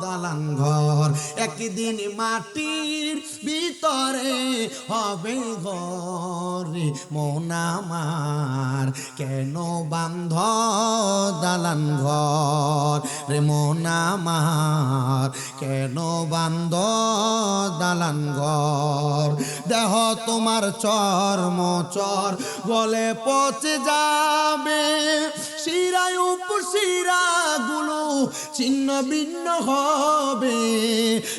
দালান ঘর। একদিন মাটির ভিতরে হবে ঘরে মন আমার, কেন বান্ধ দালান ঘর রে মন আমার, কেন বান্ধ দালান ঘর। দেহ তোমার চর্ম চর গলে পচে যাবে, শিরায় উপশিরা গুলো ছিন্ন ভিন্ন হবে।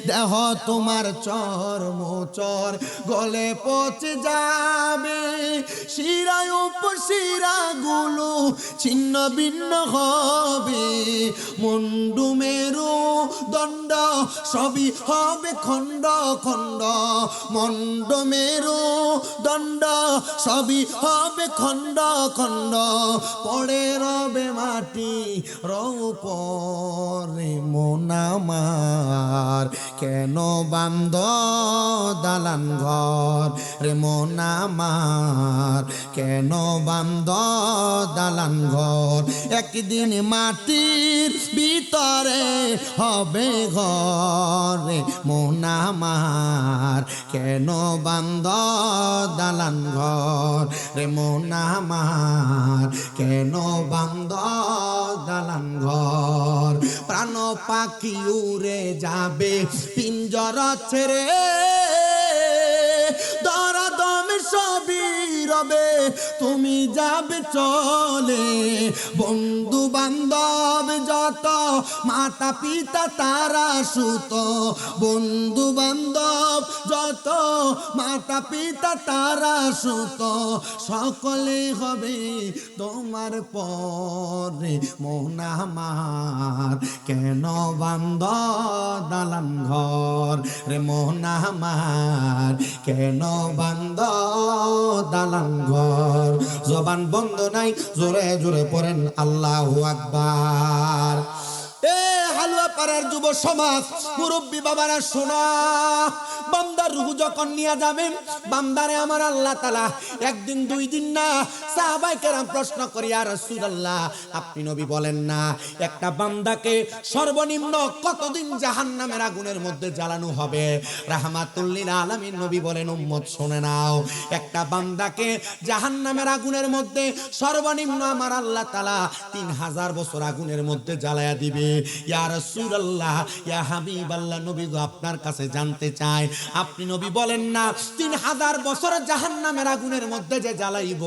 দেহ তোমার চর্ম চর গলে পচে যাবে, শিরায় উপশিরা গুলো ছিন্ন ভিন্ন হবে। মুন্ডু মেরু দণ্ড সবই হবে খণ্ড খণ্ড, মন্ড মেরু দণ্ড সবই হবে খণ্ড খণ্ড। পড়ে রবে মাটি রূপরে মন আমার, কেন বান্ধ দালান ঘর রে মন আমার, কেন বান্ধ দালান ঘর। একদিন মাটির ভিতরে হবে ঘরে মন আমার, কেন বান্ধ দালান ঘর রে মন আমার, কেন বান্ধ দালান ঘর। প্রাণ পাখি উড়ে যাবে পিঞ্জর ছেড়ে, ধরা দমে সবই রবে তুমি যাবে চলে। বন্ধু বান্ধব যত মাতা পিতা তারা সুত, বন্ধু বান্ধব যত মাতা পিতা তারা সুত, সকলে হবে তোমার পরে মন আমার, কেন বান্ধ দালান ঘর রে মন আমার, কেন বান্ধ দালান ঘর। জবান বন্ধ নাই, জোরে জোরে পড়েন আল্লাহু আকবার। এ হালুয়া পাড়ার যুব সমাজ, মুরব্বী বাবারা শোনা, বান্দার রূহ যখন নিয়ে যাবেন, বান্দারে আমার আল্লাহ তাআলা একদিন দুই দিন না, সাহাবায়ে কেরাম প্রশ্ন করি ইয়া রাসূলুল্লাহ আপনি নবী বলেন না একটা বান্দাকে সর্বনিম্ন কতদিন জাহান্নামের আগুনের মধ্যে জ্বালানো হবে? রাহমাতুল লিল আলামিন নবী বলেন উম্মত শুনে নাও, একটা বান্দাকে জাহান্নামের আগুনের মধ্যে সর্বনিম্ন আমার আল্লাহ তাআলা 3000 বছর আগুনের মধ্যে জ্বালায়া দিবে। ইয়া রাসূলুল্লাহ রাসূলুল্লাহ, ইয়া হাবিবাল্লাহ, নবী গো আপনার কাছে জানতে চাই, আপনি নবী বলেন না 3000 বছর জাহান্নামের আগুনের মধ্যে যে জ্বালাইব,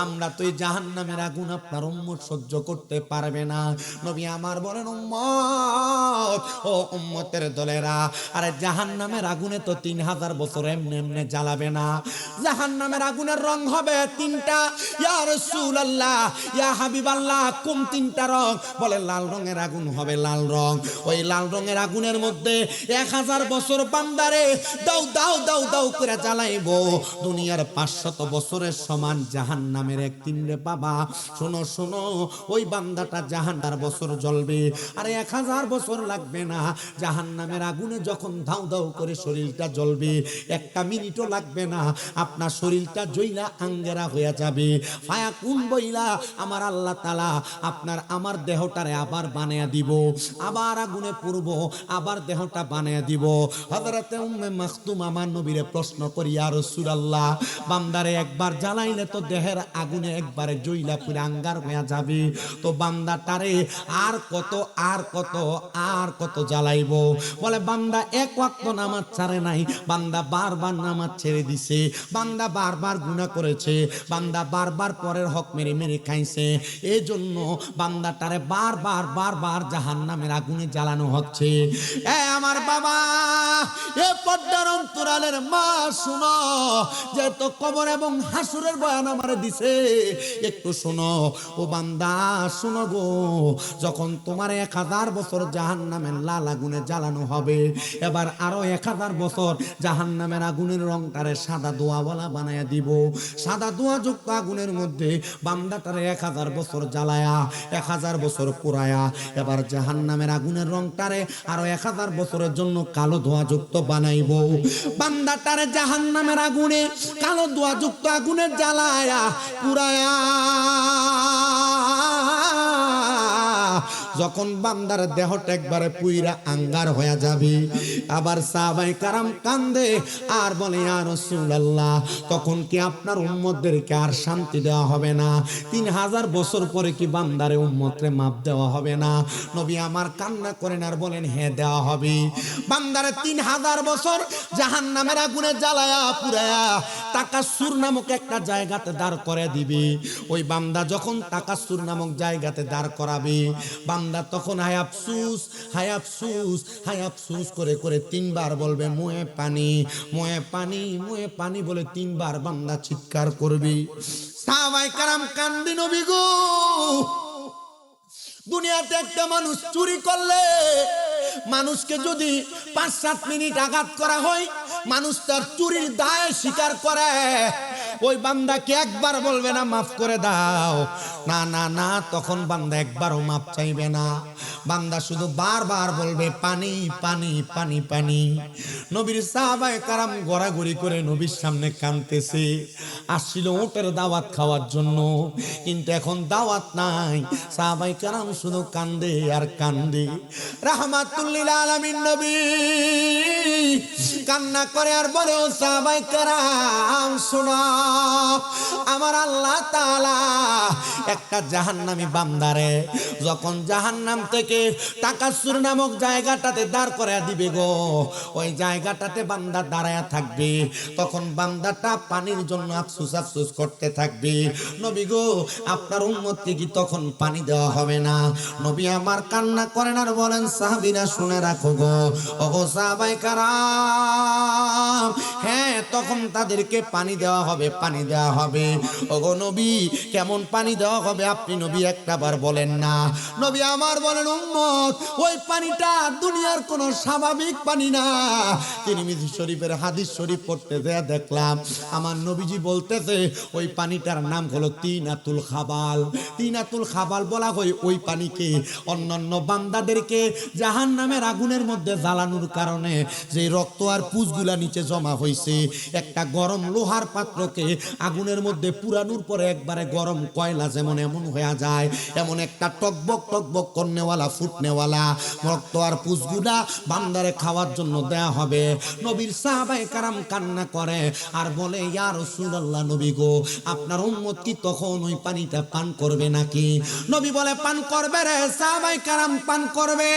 আমরা তো এই জাহান্নামের আগুন আপনার উম্মত সহ্য করতে পারবে না। নবী আমার বলেন উম্মত, ও উম্মতের দলেরা, আরে জাহান্নামের আগুনে তো 3000 বছর এমনি এমনি জ্বালাবে না। জাহান্নামের আগুনের রং হবে 3টা। ইয়া রাসূলুল্লাহ, ইয়া হাবিবাল্লাহ, কোন 3টা রং? বলে লাল রঙের আগুন হবে, লাল রং। ওই লাল রঙের আগুনের মধ্যে 1000 বছর বান্দারে দাও দাও দাও দাও করে জ্বালাইব। দুনিয়ার 500 বছরের সমান জাহান্নামের এক তিনরে বাবা। শোনো শোনো, ওই বান্দাটা জাহান্নার বছর জ্বলবে, আরে 1000 বছর লাগবে না। জাহান্নামের আগুনে যখন দাও দাও করে শরীরটা জ্বলবে, 1 মিনিটও লাগবে না, আপনার শরীরটা জ্বইলা আঙ্গেরা হয়ে যাবে। ফায়া কুন বইলা আমার আল্লাহ তাআলা আপনার আমার দেহটারে আবার বানায়া দিব, আবার আগুনে পুরবো, আবার দেহটা বানায়া দিব। হযরতে উম্মে মাকতুম আমার নবীরে প্রশ্ন করি, ইয়া রাসূলুল্লাহ, বান্দারে একবার জ্বালাইলে তো দেহের আগুনে একবারে জ্বইলা পুরা আঙ্গার হয়ে যাবে, তো বান্দাটারে আর কত আর কত আর কত জ্বালাইব? বলে বান্দা 1 ওয়াক্ত নামাজ ছাড়ে নাই, বান্দা বারবার নামাজ ছেড়ে দিছে, বান্দা বারবার গুনাহ করেছে, বান্দা বারবার পরের হক মেরে মেরে খাইছে, এই জন্য বান্দাটারে বারবার বারবার জাহান্নামের আগুনে জ্বালানো হচ্ছে। এ আমার বাবা, এ পর্দার অন্তরালের মা, শুনো, যে তো কবর এবং হাসুরের বয়ান আমারে দিছে, একটু শোনো ও বান্দা, শোনো গো, যখন তোমার 1000 বছর জাহান্নামের লাল আগুনে জ্বালানো হবে, এবার আরো 1000 বছর জাহান্নামের আগুনের রংটারে সাদা দোয়াওয়ালা বানায়া দিব। সাদা দোয়া যুক্ত আগুনের মধ্যে বান্দাটারে 1000 বছর জ্বালায়া, 1000 বছর পুরায়া, এবার জাহান্নামের আগুনের রংটারে আরো 1000 বছরের জন্য কালো ধোয়া যুক্ত বানাইব। বান্দাটারে জাহান্নামের আগুনে কালো ধোয়া যুক্ত আগুনে জ্বালায়া পুরায়া, যখন বান্দার দেহটা একবারে পুইরা আঙ্গার হয়ে যাবে, আবার সাহাবায়ে কারাম কান্দে আর বলে, ইয়া রাসূলুল্লাহ, তখন কি আপনার উম্মতদেরকে আর শান্তি দেওয়া হবে না? 3000 বছর পরে কি বান্দারে উম্মতরে মাপ দেওয়া হবে না? নবী আমার কান্না করেন আর বলেন, হ্যাঁ দেওয়া হবে। বান্দারে 3000 বছর জাহান্নামের আগুনে জ্বালায়া পুরায়া তাকাসুর নামক একটা জায়গাতে দাঁড় করে দিবে। ওই বান্দা যখন তাকাসুর নামক জায়গাতে দাঁড় করাবে, বান্দা তখন হায় আফসুস হায় আফসুস হায় আফসুস করে করে 3 বার বলবে, মুয়ে পানি মুয়ে পানি মুয়ে পানি বলে 3 বার বান্দা চিৎকার করবে। সাহাবায়ে কেরাম কান্দি, নবী গো, দুনিয়াতে একটা মানুষ চুরি করলে মানুষকে যদি 5-7 মিনিট আঘাত করা হয়, মানুষ তার চুরির দায় স্বীকার করে, ওই বান্দাকে একবার বলবে না মাফ করে দাও, না না না, তখন বান্দা একবারও মাফ চাইবে না, বান্দা শুধু বারবার বলবে পানি পানি পানি পানি। নবীর সাহাবায়ে কারাম গড়াগড়ি করে নবীর সামনে কাঁদতেছে। আসছিল ওটের দাওয়াত খাওয়ার জন্য, কিন্তু এখন দাওয়াত নাই, সাহাবায়ে কারাম শুধু কান্দে আর কান্দে। রাহমাতুল লিল আলামিন নবী কান্না করে আর বলে, ও সাহাবায়ে কেরাম শোনো, আমার আল্লাহ তাআলা একটা জাহান্নামী বান্দারে যখন জাহান্নাম থেকে তাকাসুর নামক জায়গাটাতে দাঁড় করে দিবে গো, ওই জায়গাটাতে বান্দা দাঁড়ায়া থাকবে, তখন বান্দাটা পানির জন্য আফসোস আফসোস করতে থাকবে। নবী গো, আপনার উম্মতকে কি তখন পানি দেওয়া হবে না? নবী আমার কান্না করেন আর বলেন, সাহাবীরা শুনে রাখো গো, ওগো সাহাবায়ে কারাম, হ্যাঁ তখন তাদেরকে পানি দেওয়া হবে, পানি দেওয়া হবে। ওগো নবী, কেমন পানি দেওয়া হবে আপনি নবী একটাবার বলেন না? নবী আমার বলেন, উম্মত, ওই পানিটা দুনিয়ার কোন স্বাভাবিক পানি না। তিরমিজি শরীফের হাদিস শরীফ পড়তে যেয়ে দেখলাম আমার নবীজি বলতেছে, ওই পানিটার নাম হলো তিনাতুল খাবাল। তিনাতুল খাবাল বলা হয় ওই পানিকে অন্যান্য বান্দাদেরকে জাহান্নামের আগুনের মধ্যে জ্বালানোর কারণে যে রক্ত আর পুঁজগুলা নিচে জমা হয়েছে, একটা গরম লোহার পাত্রকে আগুনের মধ্যে পুরানোর পরে একবারে গরম কয়লা যেমন এমন হয়ে যায়, এমন একটা টকবক টকবক করনেওয়ালা ফুটনেওয়ালা রক্ত আর পুষগুলা বান্দারে খাওয়ার জন্য দেয়া হবে। নবীর সাহাবায়ে কারাম কান্না করে আর বলে, ইয়া রাসূলুল্লাহ, নবী গো, আপনার উম্মত কি তখন ওই পানিটা পান করবে নাকি? নবী বলে, পান করবে রে। সাহাবায়ে কারাম পান করবে।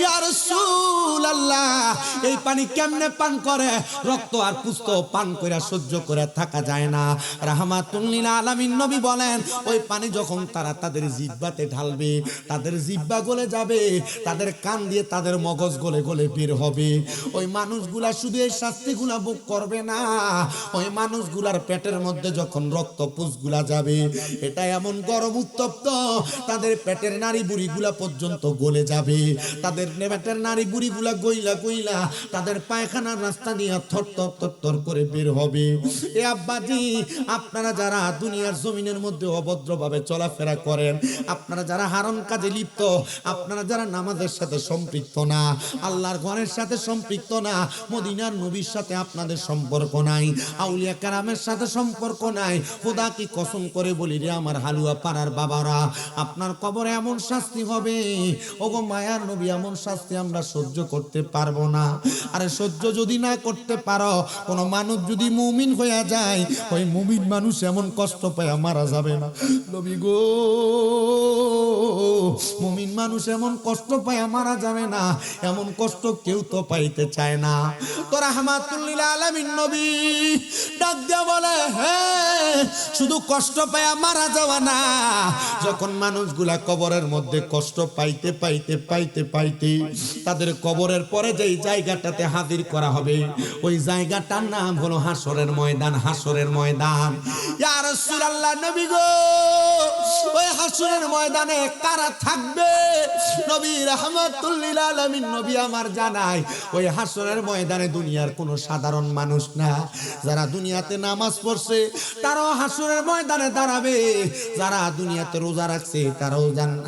ইয়া রাসূলুল্লাহ, এই পানি কেমনে পান করে? রক্ত আর পুস্ত পান করে সহ্য করে থাকা যায় না। রাহমাতুল লিল আলামিন নবী বলেন, ওই পানি যখন তারা তাদের জিহ্বাতে ঢালবে, তাদের জিহ্বা গলে যাবে, তাদের কান দিয়ে তাদের মগজ গলে গলে বের হবে। ওই মানুষগুলা শুধু এই শাস্তিগুলা ভোগ করবে না, ওই মানুষগুলার পেটের মধ্যে যখন রক্ত পুষগুলা যাবে, এটা এমন গরম উত্তপ্ত, তাদের পেটের নাড়ি বুড়িগুলা পর্যন্ত গলে যাবে। তাদের পেটের নাড়ি বুড়িগুলা গইলা গইলা তাদের পায়খানার রাস্তা দিয়ে থরথর করে বের হবে। এ আব্বাজি, আপনারা যারা দুনিয়ার জমিনের মধ্যে অভদ্রভাবে চলাফেরা করেন, আপনারা যারা হারাম কাজে লিপ্ত, আপনারা যারা নামাজের সাথে সম্পৃক্ত না, আল্লাহর ঘরের সাথে সম্পৃক্ত না, মদিনার নবীর সাথে আপনাদের সম্পর্ক নাই, আউলিয়া কেরামের সাথে সম্পর্ক নাই, খোদা কি কসম করে বলি রে আমার হালুয়া পাড়ার বাবারা, আপনার কবরে এমন শাস্তি হবে, ওগো মায়ার নবী, এমন শাস্তি আমরা সহ্য করতে পারবো না। আরে সহ্য যদি না করতে পারো, কোন মানুষ যদি মুমিন হয়ে যায়, ওই মুমিন মানুষ এমন কষ্ট পায় মারা যাবে না। নবী গো, মুমিন মানুষ এমন কষ্ট পায় মারা যাবে না, এমন কষ্ট কেউ তো পাইতে চায় না। তো রাহমাতুল লিল আলামিন নবী ডাক দিয়া বলে, হ্যাঁ, শুধু কষ্ট পায় মারা যাওয়া না, যখন মানুষগুলা কবরের মধ্যে কষ্ট পাইতে পাইতে পাইতে পাইতে তাদের কবরের পরে যেই জায়গাটাতে হাজির করা হবে, ওই জায়গাটার নাম হলো হাসরের ময়দান। হাসরের ময়দান। ইয়া রাসূলুল্লাহ, নবী গো, ওই হাসরের ময়দানে কারা থাকবে? নবী রাহমাতুল লিল আলামিন নবী আমার জানায়, ওই হাসরের ময়দানে দুনিয়ার কোনো সাধারণ মানুষ না, যারা দুনিয়াতে নামাজ পড়ছে তারাও হাসরের ময়দানে দাঁড়াবে, যারা দুনিয়াতে রোজা রাখছে তারাও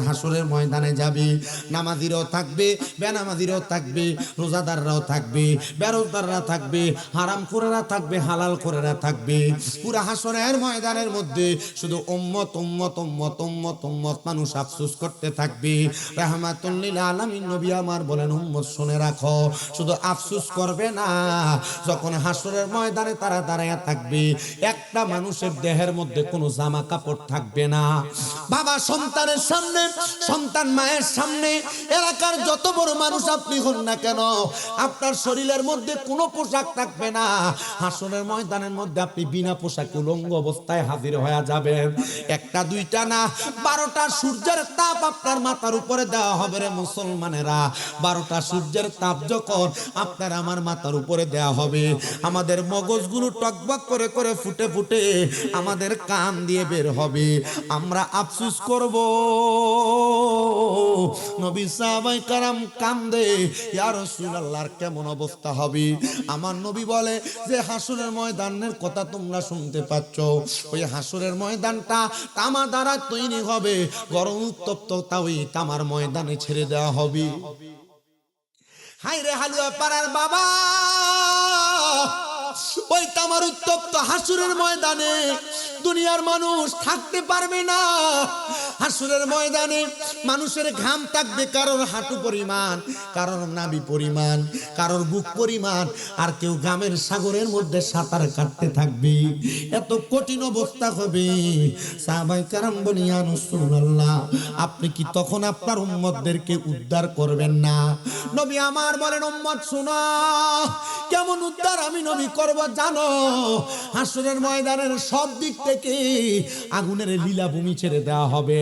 হাসরের ময়দানে যাবে, নামাজিরাও থাকবে, বেনামাজিরাও থাকবে, রোজাদাররাও থাকবে, বেরোজদাররা থাকবে, হারামখোরেরা থাকবে, হালালখোরেরা থাকবে। পুরা হাসরের ময়দানের মধ্যে শুধু উম্মত উম্মত উম্মত উম্মত উম্মত মানুষ আফসোস করতে থাকবে। রাহমাতুল লিল আলামিন নবী আমার বলেন, উম্মত শুনে রাখো, শুধু আফসোস করবে না, যখন হাসরের ময়দানে তারা দাঁড়ায়া থাকবে, একটা মানুষের দেহের মধ্যে কোনো জামা কাপড় থাকবে না। বাবা সন্তানের সামনে, সন্তান মায়ের সামনে, এলাকার যত বড় মানুষ আপনি হন না কেন, আপনার শরীরের মধ্যে কোনো পোশাক থাকবে না। হাসরের ময়দানের মধ্যে আপনি বিনা পোশাকে উলঙ্গ অবস্থায় হাজির হয়ে যাবেন। একটা দুইটা না, 12টা সূর্যের তাপ আপনার মাথার উপরে দেওয়া হবে রে মুসলমানেরা। 12টা সূর্যের তাপ যখন আপনার আমার মাথার উপরে দেওয়া হবে, আমাদের মগজগুলো টকবক করে করে ফুটে ফুটে আমাদের কান দিয়ে বের হবে, আমরা আফসোস করব। নবী সাহাবায়ে কারাম কান্দে, ইয়া রাসূলুল্লাহর কেমন অবস্থা হবে? আমার নবী বলে যে হাসরের ময়দানের কথা তোমরা শুনতে পাচ্ছ, ওই হাসরের ময়দানটা তামা দ্বারা তৈরি হবে, গরম উত্তপ্ত ওই তামার ময়দানে ছেড়ে দেওয়া হবে। হায় রে হালুয়া পাড়ার বাবা, ওই তামার উত্তপ্ত হাসরের ময়দানে দুনিয়ার মানুষ থাকতে পারবে না। হাসরের ময়দানে মানুষের ঘাম থাকবে কারোর হাঁটু পরিমাণ, কারোর নাভি পরিমাণ, কারোর বুক পরিমাণ, আর কেউ ঘামের সাগরের মধ্যে সাঁতার কাটতে থাকবে। এত কঠিন অবস্থা হবে। সাহাবায়ে কেরাম বলেন, ইয়া রাসূলুল্লাহ, আপনি কি তখন আপনার উম্মতদেরকে উদ্ধার করবেন না? নবী আমার বলেন, উম্মত শোনো, কেমন উদ্ধার আমি নবী করব জানো? হাসরের ময়দানের সব দিক থেকে আগুনের লীলাভূমি ছেড়ে দেওয়া হবে।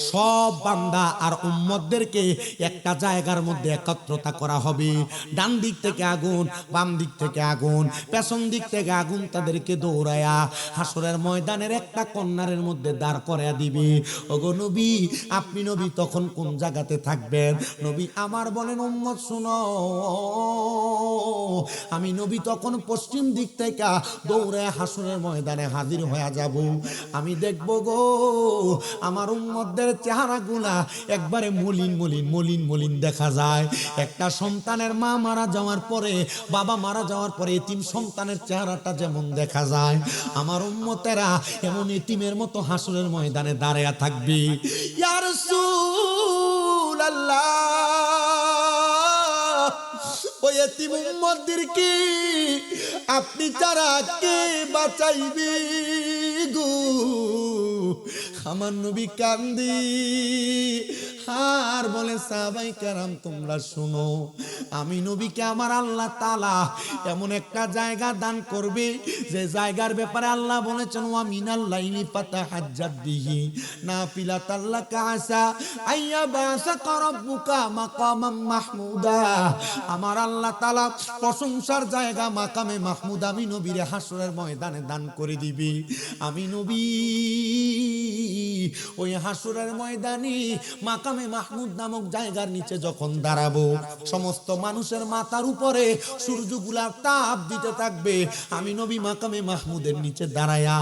সব বান্দা আর উম্মতদেরকে একটা জায়গার মধ্যে একত্রতা করা হবে। ডান দিক থেকে আগুন, বাম দিক থেকে আগুন, পেছন দিক থেকে আগুন তাদেরকে দৌড়ায়া হাসরের ময়দানের একটা কর্নারের মধ্যে দাঁড় করায়া দিবে। ওগো নবী, আপনি নবী তখন কোন জায়গাতে থাকবেন? নবী আমার বলেন, উম্মত শুনো, আমি নবী তখন পশ্চিম পশ্চিম দিক থেকে দৌড়ে হাসরের ময়দানে হাজির হয়ে যাব। আমি দেখব গো আমার উম্মতদের চেহারাগুলা একবারে মলিন মলিন মলিন মলিন দেখা যায়। একটা সন্তানের মা মারা যাওয়ার পরে, বাবা মারা যাওয়ার পরে এতিম সন্তানের চেহারাটা যেমন দেখা যায়, আমার উম্মতেরা এমন এতিমের মতো হাসরের ময়দানে দাঁড়ায়া থাকবে। ইয়া রাসূলুল্লাহ, ওই এতিম উম্মতদেরকে আপনি ছাড়া কে বাঁচাইবে গো? আমার নবী কান্দি আর বলে, সাহাবায়ে কেরাম তোমরা শুনো, আমি নবীকে আমার আল্লাহ তাআলা এমন একটা জায়গা দান করবে যে জায়গার ব্যাপারে আল্লাহ বলেছেন, ওয়া মিনাল লাইলি ফাতাহাজ্জাদ বিহি নাফিলাতাল লাকা আসা আইয়াবাসাকা রাব্বুকা মাকামাম মাহমুদা। আমার আল্লাহ তাআলা প্রশংসার জায়গা মাকামে মাহমুদ আমি নবীরে হাসরের ময়দানে দান করে দিবি। আমি নবী ওই হাসরের ময়দানে মাকামে মাহমুদ নামক জায়গার নিচে যখন দাঁড়াবো, সমস্ত মানুষের মাথার উপরে সূর্যগুলার তাপ দিতে থাকবে। আমি নবী মাকামে মাহমুদের নিচে দাঁড়ায়া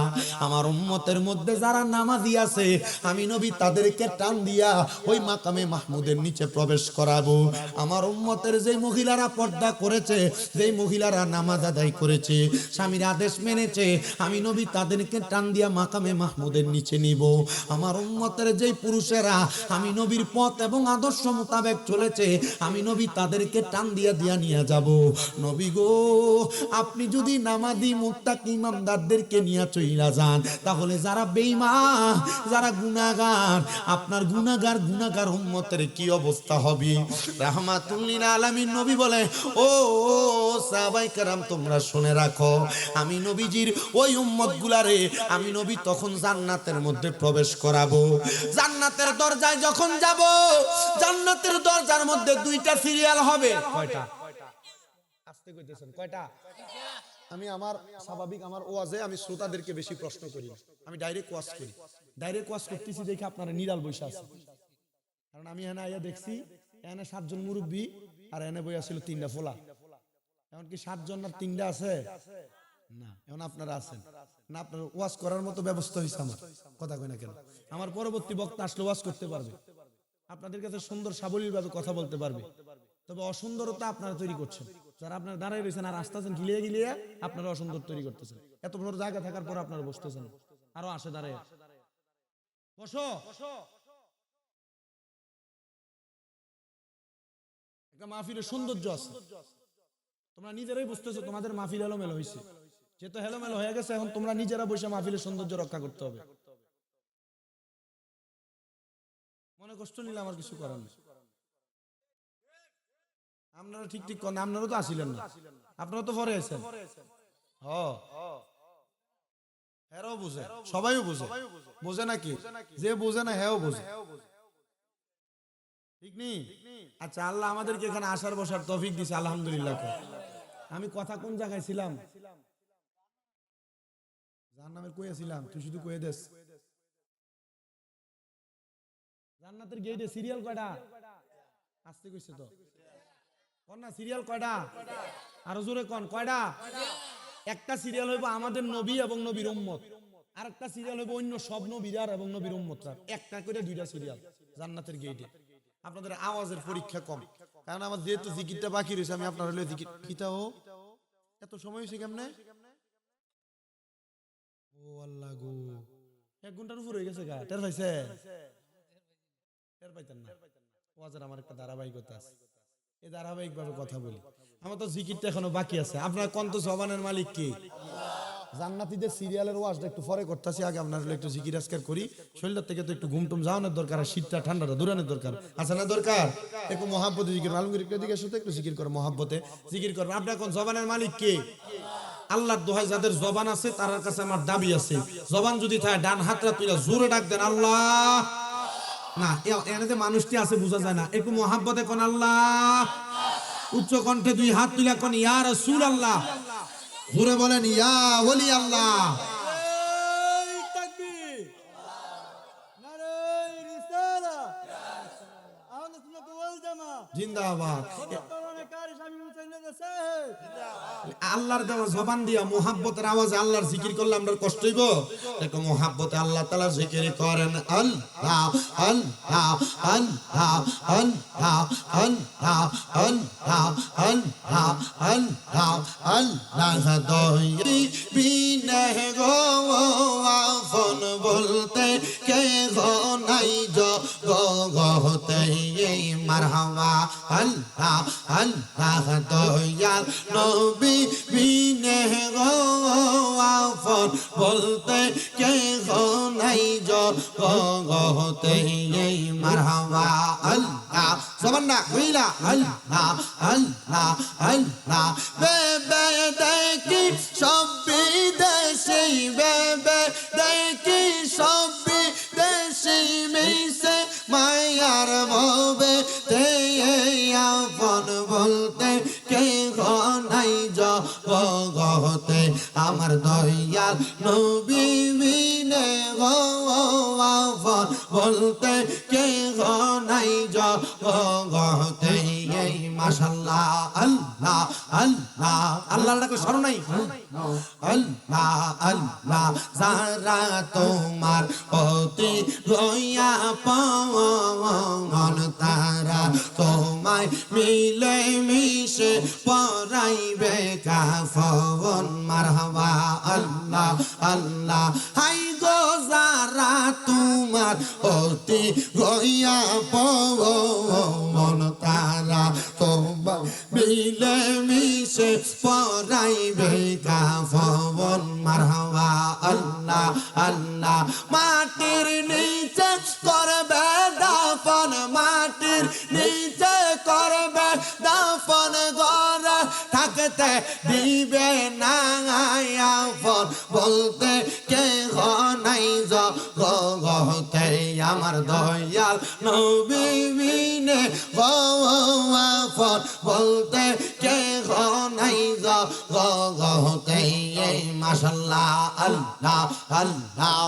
আমার উম্মতের মধ্যে যারা নামাজি আছে, আমি নবী তাদেরকে টান দিয়া ওই মাকামে মাহমুদের নিচে প্রবেশ করাবো। আমার উম্মতের যে মহিলারা পর্দা করেছে, যে মহিলারা নামাজ আদায় করেছে, স্বামীর আদেশ মেনেছে, আমি নবী তাদেরকে টান দিয়া মাকামে মাহমুদের নিচে নিব। আমার উম্মতের যেই পুরুষেরা আমি নবীর পথ এবং আদর্শ মোতাবেক চলেছে, আমি নবী তাদেরকে টান দিয়া দিয়া নিয়ে যাব। নবী গো, আপনি যদি নামাজি মুত্তাকি ইমানদারদেরকে নিয়ে চইলা যান, তাহলে যারা বেঈমান, যারা গুনাহগার, আপনার গুনাহগার উম্মতের কি অবস্থা হবে? রাহমাতুল লিল আলামিন নবী বলে, ও সাহাবায়ে কেরাম তোমরা শুনে রাখো, আমি নবীজির ওই উম্মতগুলারে আমি নবী তখন জান্নাতের মধ্যে প্রবেশ করাবো। জান্নাতের দরজায় যখন যাব, জান্নাতের দরজার মধ্যে দুইটা সিরিয়াল হবে। কয়টা? আস্তে কইতেছেন, কয়টা? আমি আমার স্বাভাবিক আমার ওয়াজে আমি শ্রোতাদেরকে বেশি প্রশ্ন করি, আমি ডাইরেক্ট ওয়াজ করি। ডাইরেক্ট ওয়াজ করতেছি দেখে আপনারা নিরাল বৈশা আছে, কারণ আমি এনে আইয়া দেখছি এনে 7 জন মুরব্বী আর এনে বই আসছিল 3টা ফোলা। এমনকি 7 জন আর 3টা আছে না, এখন আপনারা আছেন না, আপনার ওয়াজ করার মতো ব্যবস্থা হয়েছে। আমার কথা কই না কেন, আমার পরবর্তী বক্তা আসলে ওয়াজ করতে পারবে, আপনাদের কাছে সুন্দর সাবলীলভাবে কথা বলতে পারবে। তবে অসুন্দরতা আপনারা তৈরি করছেন, যারা আপনারা দাঁড়ায় রয়েছেন আর আসতেছেন গিলিয়ে গিলিয়ে, আপনারা অসুন্দর তৈরি করতেছেন। এত বড় জায়গা থাকার পর আপনারা বসতেছেন, আরো আসে দাঁড়ায় বসো। একটা মাহফিলের সৌন্দর্য আছে, তোমরা নিজেরাই বুঝতেছো তোমাদের মাহফিল এলোমেলো হয়েছে। যেহেতু এলোমেলো হয়ে গেছে, এখন তোমরা নিজেরা বসে মাহফিলের সৌন্দর্য রক্ষা করতে হবে। মনে কষ্ট নিলে আমার কিছু করার নেই। আপনারা ঠিক ঠিক করেন, আপনারা তো আসিলেন না, আপনারা তো পরে আছেন। হ্যাঁ বুঝে, সবাই বুঝে, বোঝে নাকি? যে বোঝে না হ্যাঁ বোঝে, ঠিক নেই? আচ্ছা, আল্লাহ আমাদেরকে এখানে আসার বসার তৌফিক দিছে, আলহামদুলিল্লাহ। আমি কথা কোন জায়গায় ছিলাম? জাহান্নামের কইয়া ছিলাম, তুই শুধু কয়ে দেস। জান্নাতের গেটে সিরিয়াল কয়টা? আসতে কইছে তো কোন না, সিরিয়াল কয়টা? আরো জোরে কোন, কয়টা? একটা সিরিয়াল হইব আমাদের নবী এবং নবীর উম্মত, আর একটা সিরিয়াল হইব অন্য সব নবীরার এবং নবীর উম্মতরা। একটা করে 2টা সিরিয়াল জান্নাতের গেটে। আপনাদের আওয়াজের পরীক্ষা কম, কারণ আমার যেহেতু জিকিরটা বাকি রয়েছে, আমি আপনার হলে জিকির কিতাও এত সময় হয়েছে কেমনে? ও আল্লাহ গো, 1 ঘন্টার উপর হয়ে গেছে গা। টের পাইছে? টের পাইতেন না? ওয়াজের আমার একটা ধারাবাহিকতা আছে, এই ধারাবাহিক ভাবে কথা বলি। আমার তো জিকিরটা এখনো বাকি আছে। আপনার কন্ত জবানের মালিক কি? জান্নাতীদের সিরিয়ালের ওয়াজটা একটু পরে করতেছি, আগে আপনার একটু জিকির আজকার করি। শরীরটা থেকে তো একটু ঘুমটুম যাওয়ানোর দরকার, আর শীতটা ঠান্ডাটা দূরানোর দরকার আছে না? দরকার একটু মহাব্বতে জিকির, আলমগীর দিকে সাথে একটু জিকির করে, মহাব্বতে জিকির করবেন। আপনার কোন জবানের মালিক কে? আল্লাহর দোহাই, যাদের জবান আছে তার কাছে আমার দাবি আছে, জবান যদি থাকে ডান হাতটা তুলে জোরে ডাক দেন আল্লাহ। না, এনে যে মানুষটি আছে বোঝা যায় না, একটু মহাব্বতে কোন আল্লাহ। উচ্চ কণ্ঠে 2 হাত তুলে কোন ইয়া রাসূলুল্লাহ। ঘুরে বলেন ইয়া ওলি আল্লাহ। জিন্দাবাদ। আল্লাহর দেওয়া জবান দিয়া মুহাব্বতের আওয়াজে আল্লাহর জিকির করলে আমরা কষ্ট হইব। দেখো মুহাব্বতে আল্লাহ তাআলা জিকির করেন আল্লাহ আল্লাহ আল্লাহ আল্লাহ আল্লাহ আল্লাহ আল্লাহ আল্লাহ আল্লাহ দই বিনে গো আপন বলতে কে গো নাই জগতে মারহাবা আল্লাহ আল্লাহ দয়াল নবী বিনে গো আপন বলতে কে গো নাই জগতে মারহাবা আল্লাহ সবান্না কইলা আল্লাহ আল্লাহ আল্লাহ বেবে দেখি সব বিদেশি বেবে দেখি সব বিদেশি মিশে মায়ার ভবে তে আপন বলতে কে গো নাই জগতে আমার দয়াল নবী বিনে গো আপন বলতে কে গো নাই জগতে মাশাআল্লাহ আল্লাহ আল্লাহ আল্লাহর ডাকে স্মরণ নাই আল্লাহ আল্লাহ যারা তোমার অতি দয়া পাওন তারা তোমায় মিলে মিশে পরাইবে কাফন মারহাবা আল্লাহ আল্লাহ হাই গো যারা তোমার অতি দয়া পাওন তারা তোমায় মিলে মিশে পরাইবে কাফন মারহাবা আল্লাহ আল্লাহ মাটির নিচে করবে দাফন মাটির নিচে করবে দাফন ঘরে থাকতে দিবে না আপন বলতে কে নাই জগতে আমার দয়াল নবী বিনে আপন বলতে কে নাই জগতে মাশাআল্লাহ আল্লাহ আল্লাহ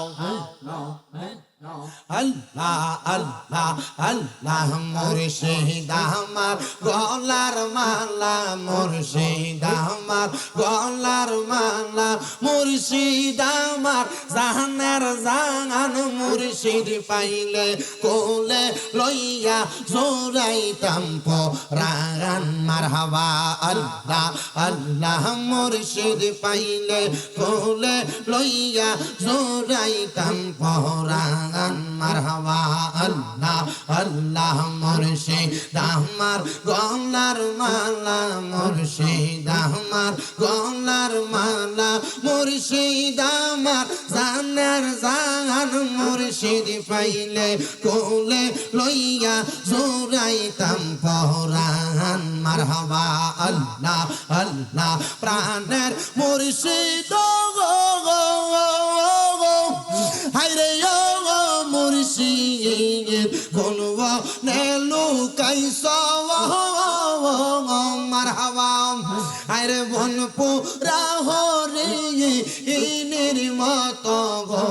আল্লাহ আল্লাহ আল্লাহ মুর্শিদ আমার গলার মালা মুর্শিদ আমার গলার মালা মুর্শিদ আমার জাহানের জাহান মুর্শিদ পাইলে কোলে লইয়া জোরাইতাম পরাণ মারহাবা আল্লাহ আল্লাহ মুর্শিদ পাইলে কোলে লইয়া জোরাইতাম পরাণ মারহাবা আল্লাহ আল্লাহ মুর্শিদ আমার গলার মালা মুর্শিদ আমার গলার মালা মুর্শিদ আমার জানের জান মুর্শিদ পাইলে কোলে লইয়া জোরাইতাম পরাণ মারহাবা আল্লাহ আল্লাহ প্রাণের মুর্শিদ হায়রে মুর্শিদ কোনবা নেলু কাইসা মারহাবা আরে বনপুরা হরে ইনের মতো গো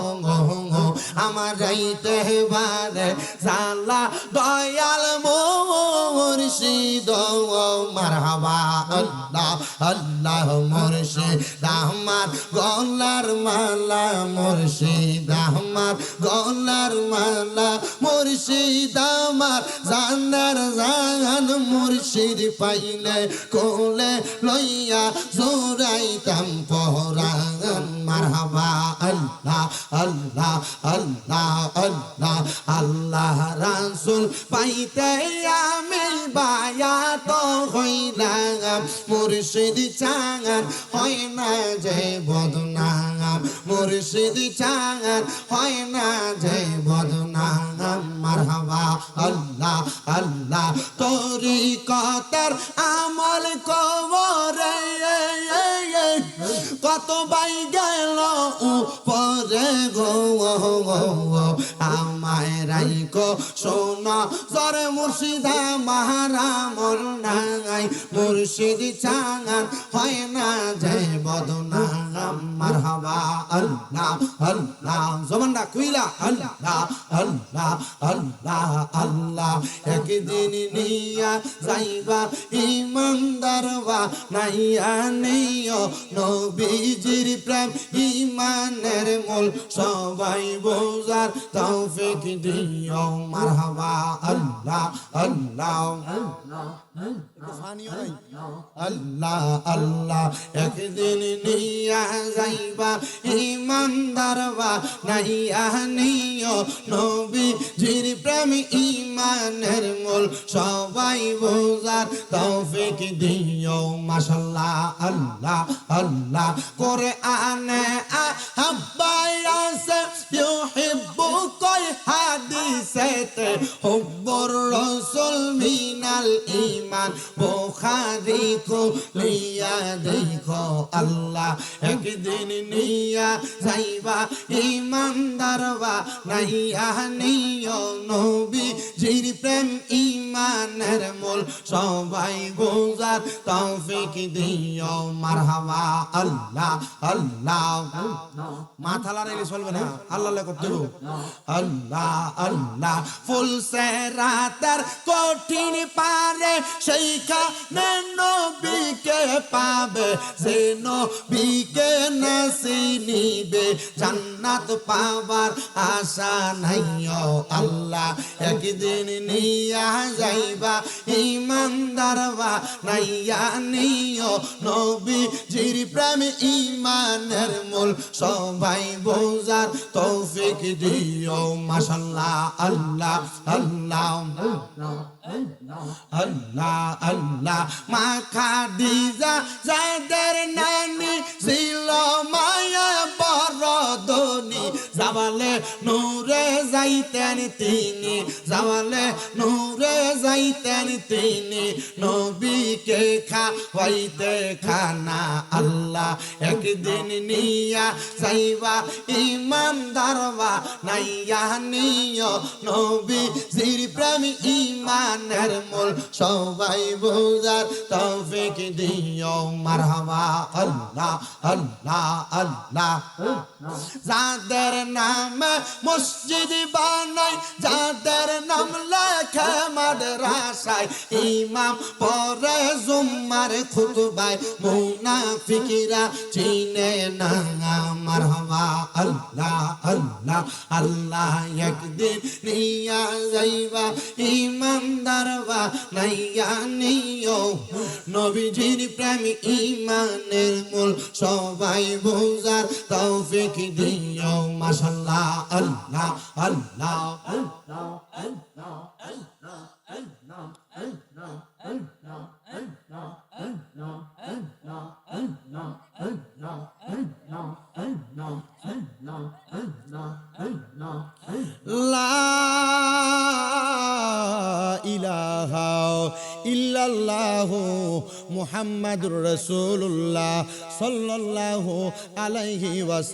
আমার রাইতে বারে জালা দয়াল মুর্শিদ মারহাবা আল্লাহ আল্লাহ মুর্শিদ আমার গলার মালা মুর্শিদ আমার গলার মালা মুর্শিদ আমার জানার জান মুর্শিদ পাইলে কোলে লইয়া জোরাইতাম পরাণ মারহাবা আল্লাহ আল্লাহ আল্লাহ আল্লাহ আল্লাহ রাসূল পাইতে আমি বায়াত হইলাম মুর্শিদ চাঙার হয় না যে বদনাম মুর্শিদ চাঙার হয় না যে বদনাম মারহাবা আল্লাহ আল্লাহ তরিকতের আমল কবরে কত বাই গেল পরে গো আমায় রাইকো সোনা জরে মুর্শিদা মাহারা মোর নাই মুর্শিদ চাঙান হয় না জয় বদনা মারহাবা আল্লাহ আল্লাহ জমানটা কুইলা আল্লাহ আল্লাহ আল্লাহ আল্লাহ একদিন নিয়া যাইবা ইমানদারবা নাইয়া নিও নবীজির প্রেম ইমানের মূল সবাই বোঝার তৌফিক দিও মারহাবা আল্লাহ আল্লাহ আল্লাহ আল্লাহ একদিন নিয়া যাইবা ইমানদারবা নাইয়া নিও নবীজির প্রেম ইমানের মূল সবাই বোঝার তৌফিক দিও মাশাআল্লাহ আল্লাহ আল্লাহ করে আনে হাব্বায়াসে ইউহিব্বু কই হাদিসেতে হুব্বুর রাসূল মিনাল ঈমান বুখারী কো লিয়া দেখো আল্লাহ একদিন নিয়া যাইবা ইমানদারবা নাইয়া নিও নবীজির প্রেম ইমানের মূল সবাই বোঝার তৌফিক দিও মারহাবা আল্লাহ আল্লাহ মাথা লড়াইলে চলবে না আল্লাহ করতে আল্লাহ আল্লাহ ফুল সে রাতের কঠিন পারে সেইখানে নবীকে পাবে যে নবীকে নাসি নিবে জান্নাত পাবার আশা নাই ও আল্লাহ একদিন নিয়া যাইবা ইমানদারবা নাইয়া নিও নবীজির প্রেম ইমানের মূল সবাই বোঝার তৌফিক দিও মাশাআল্লাহ আল্লাহ আল্লাহ আল্লাহ আল্লাহ মা খাদিজা যাদের নানি ছিল মায়া বরদনি জাওয়ালে নূরে যাইতেন তিনি জাওয়ালে নূরে যাইতেন তিনি নবীকে খাওয়াইতে খানা আল্লাহ একদিন নিয়া যাইবা ইমানদারবা নাইয়া নিও নবীজির প্রেম ইমানের মূল সবাই বোঝার তৌফিক দিও মারহাবা আল্লাহ আল্লাহ আল্লাহ যাদের নামে মসজিদ বানাই যাদের নাম লেখে মাদ্রাসায় ইমাম পরে জুম্মার খুতবায় মুনাফিকরা চিনে না মারহাবা আল্লাহ আল্লাহ আল্লাহ একদিন নিয়া যাইবা ইমানদারবা নাইয়া নিও নবীজির প্রেম ইমানের মূল সবাই বোঝার তৌফিক দিও মাশাআল্লাহ আল্লাহ আল্লাহ আল্লাহ আল্লাহ আল্লাহ আল্লাহ আল্লাহ আল্লাহ আল্লাহ আল্লাহ আল্লাহ আল্লাহ আল্লাহ আল্লাহ আল্লাহ আল্লাহ আল্লাহ আল্লাহ লা ইলাহা ইল্লাল্লাহু মুহাম্মাদুর রাসূলুল্লাহ সাল্লাল্লাহু আলাইহি ওয়াসাল্লাম।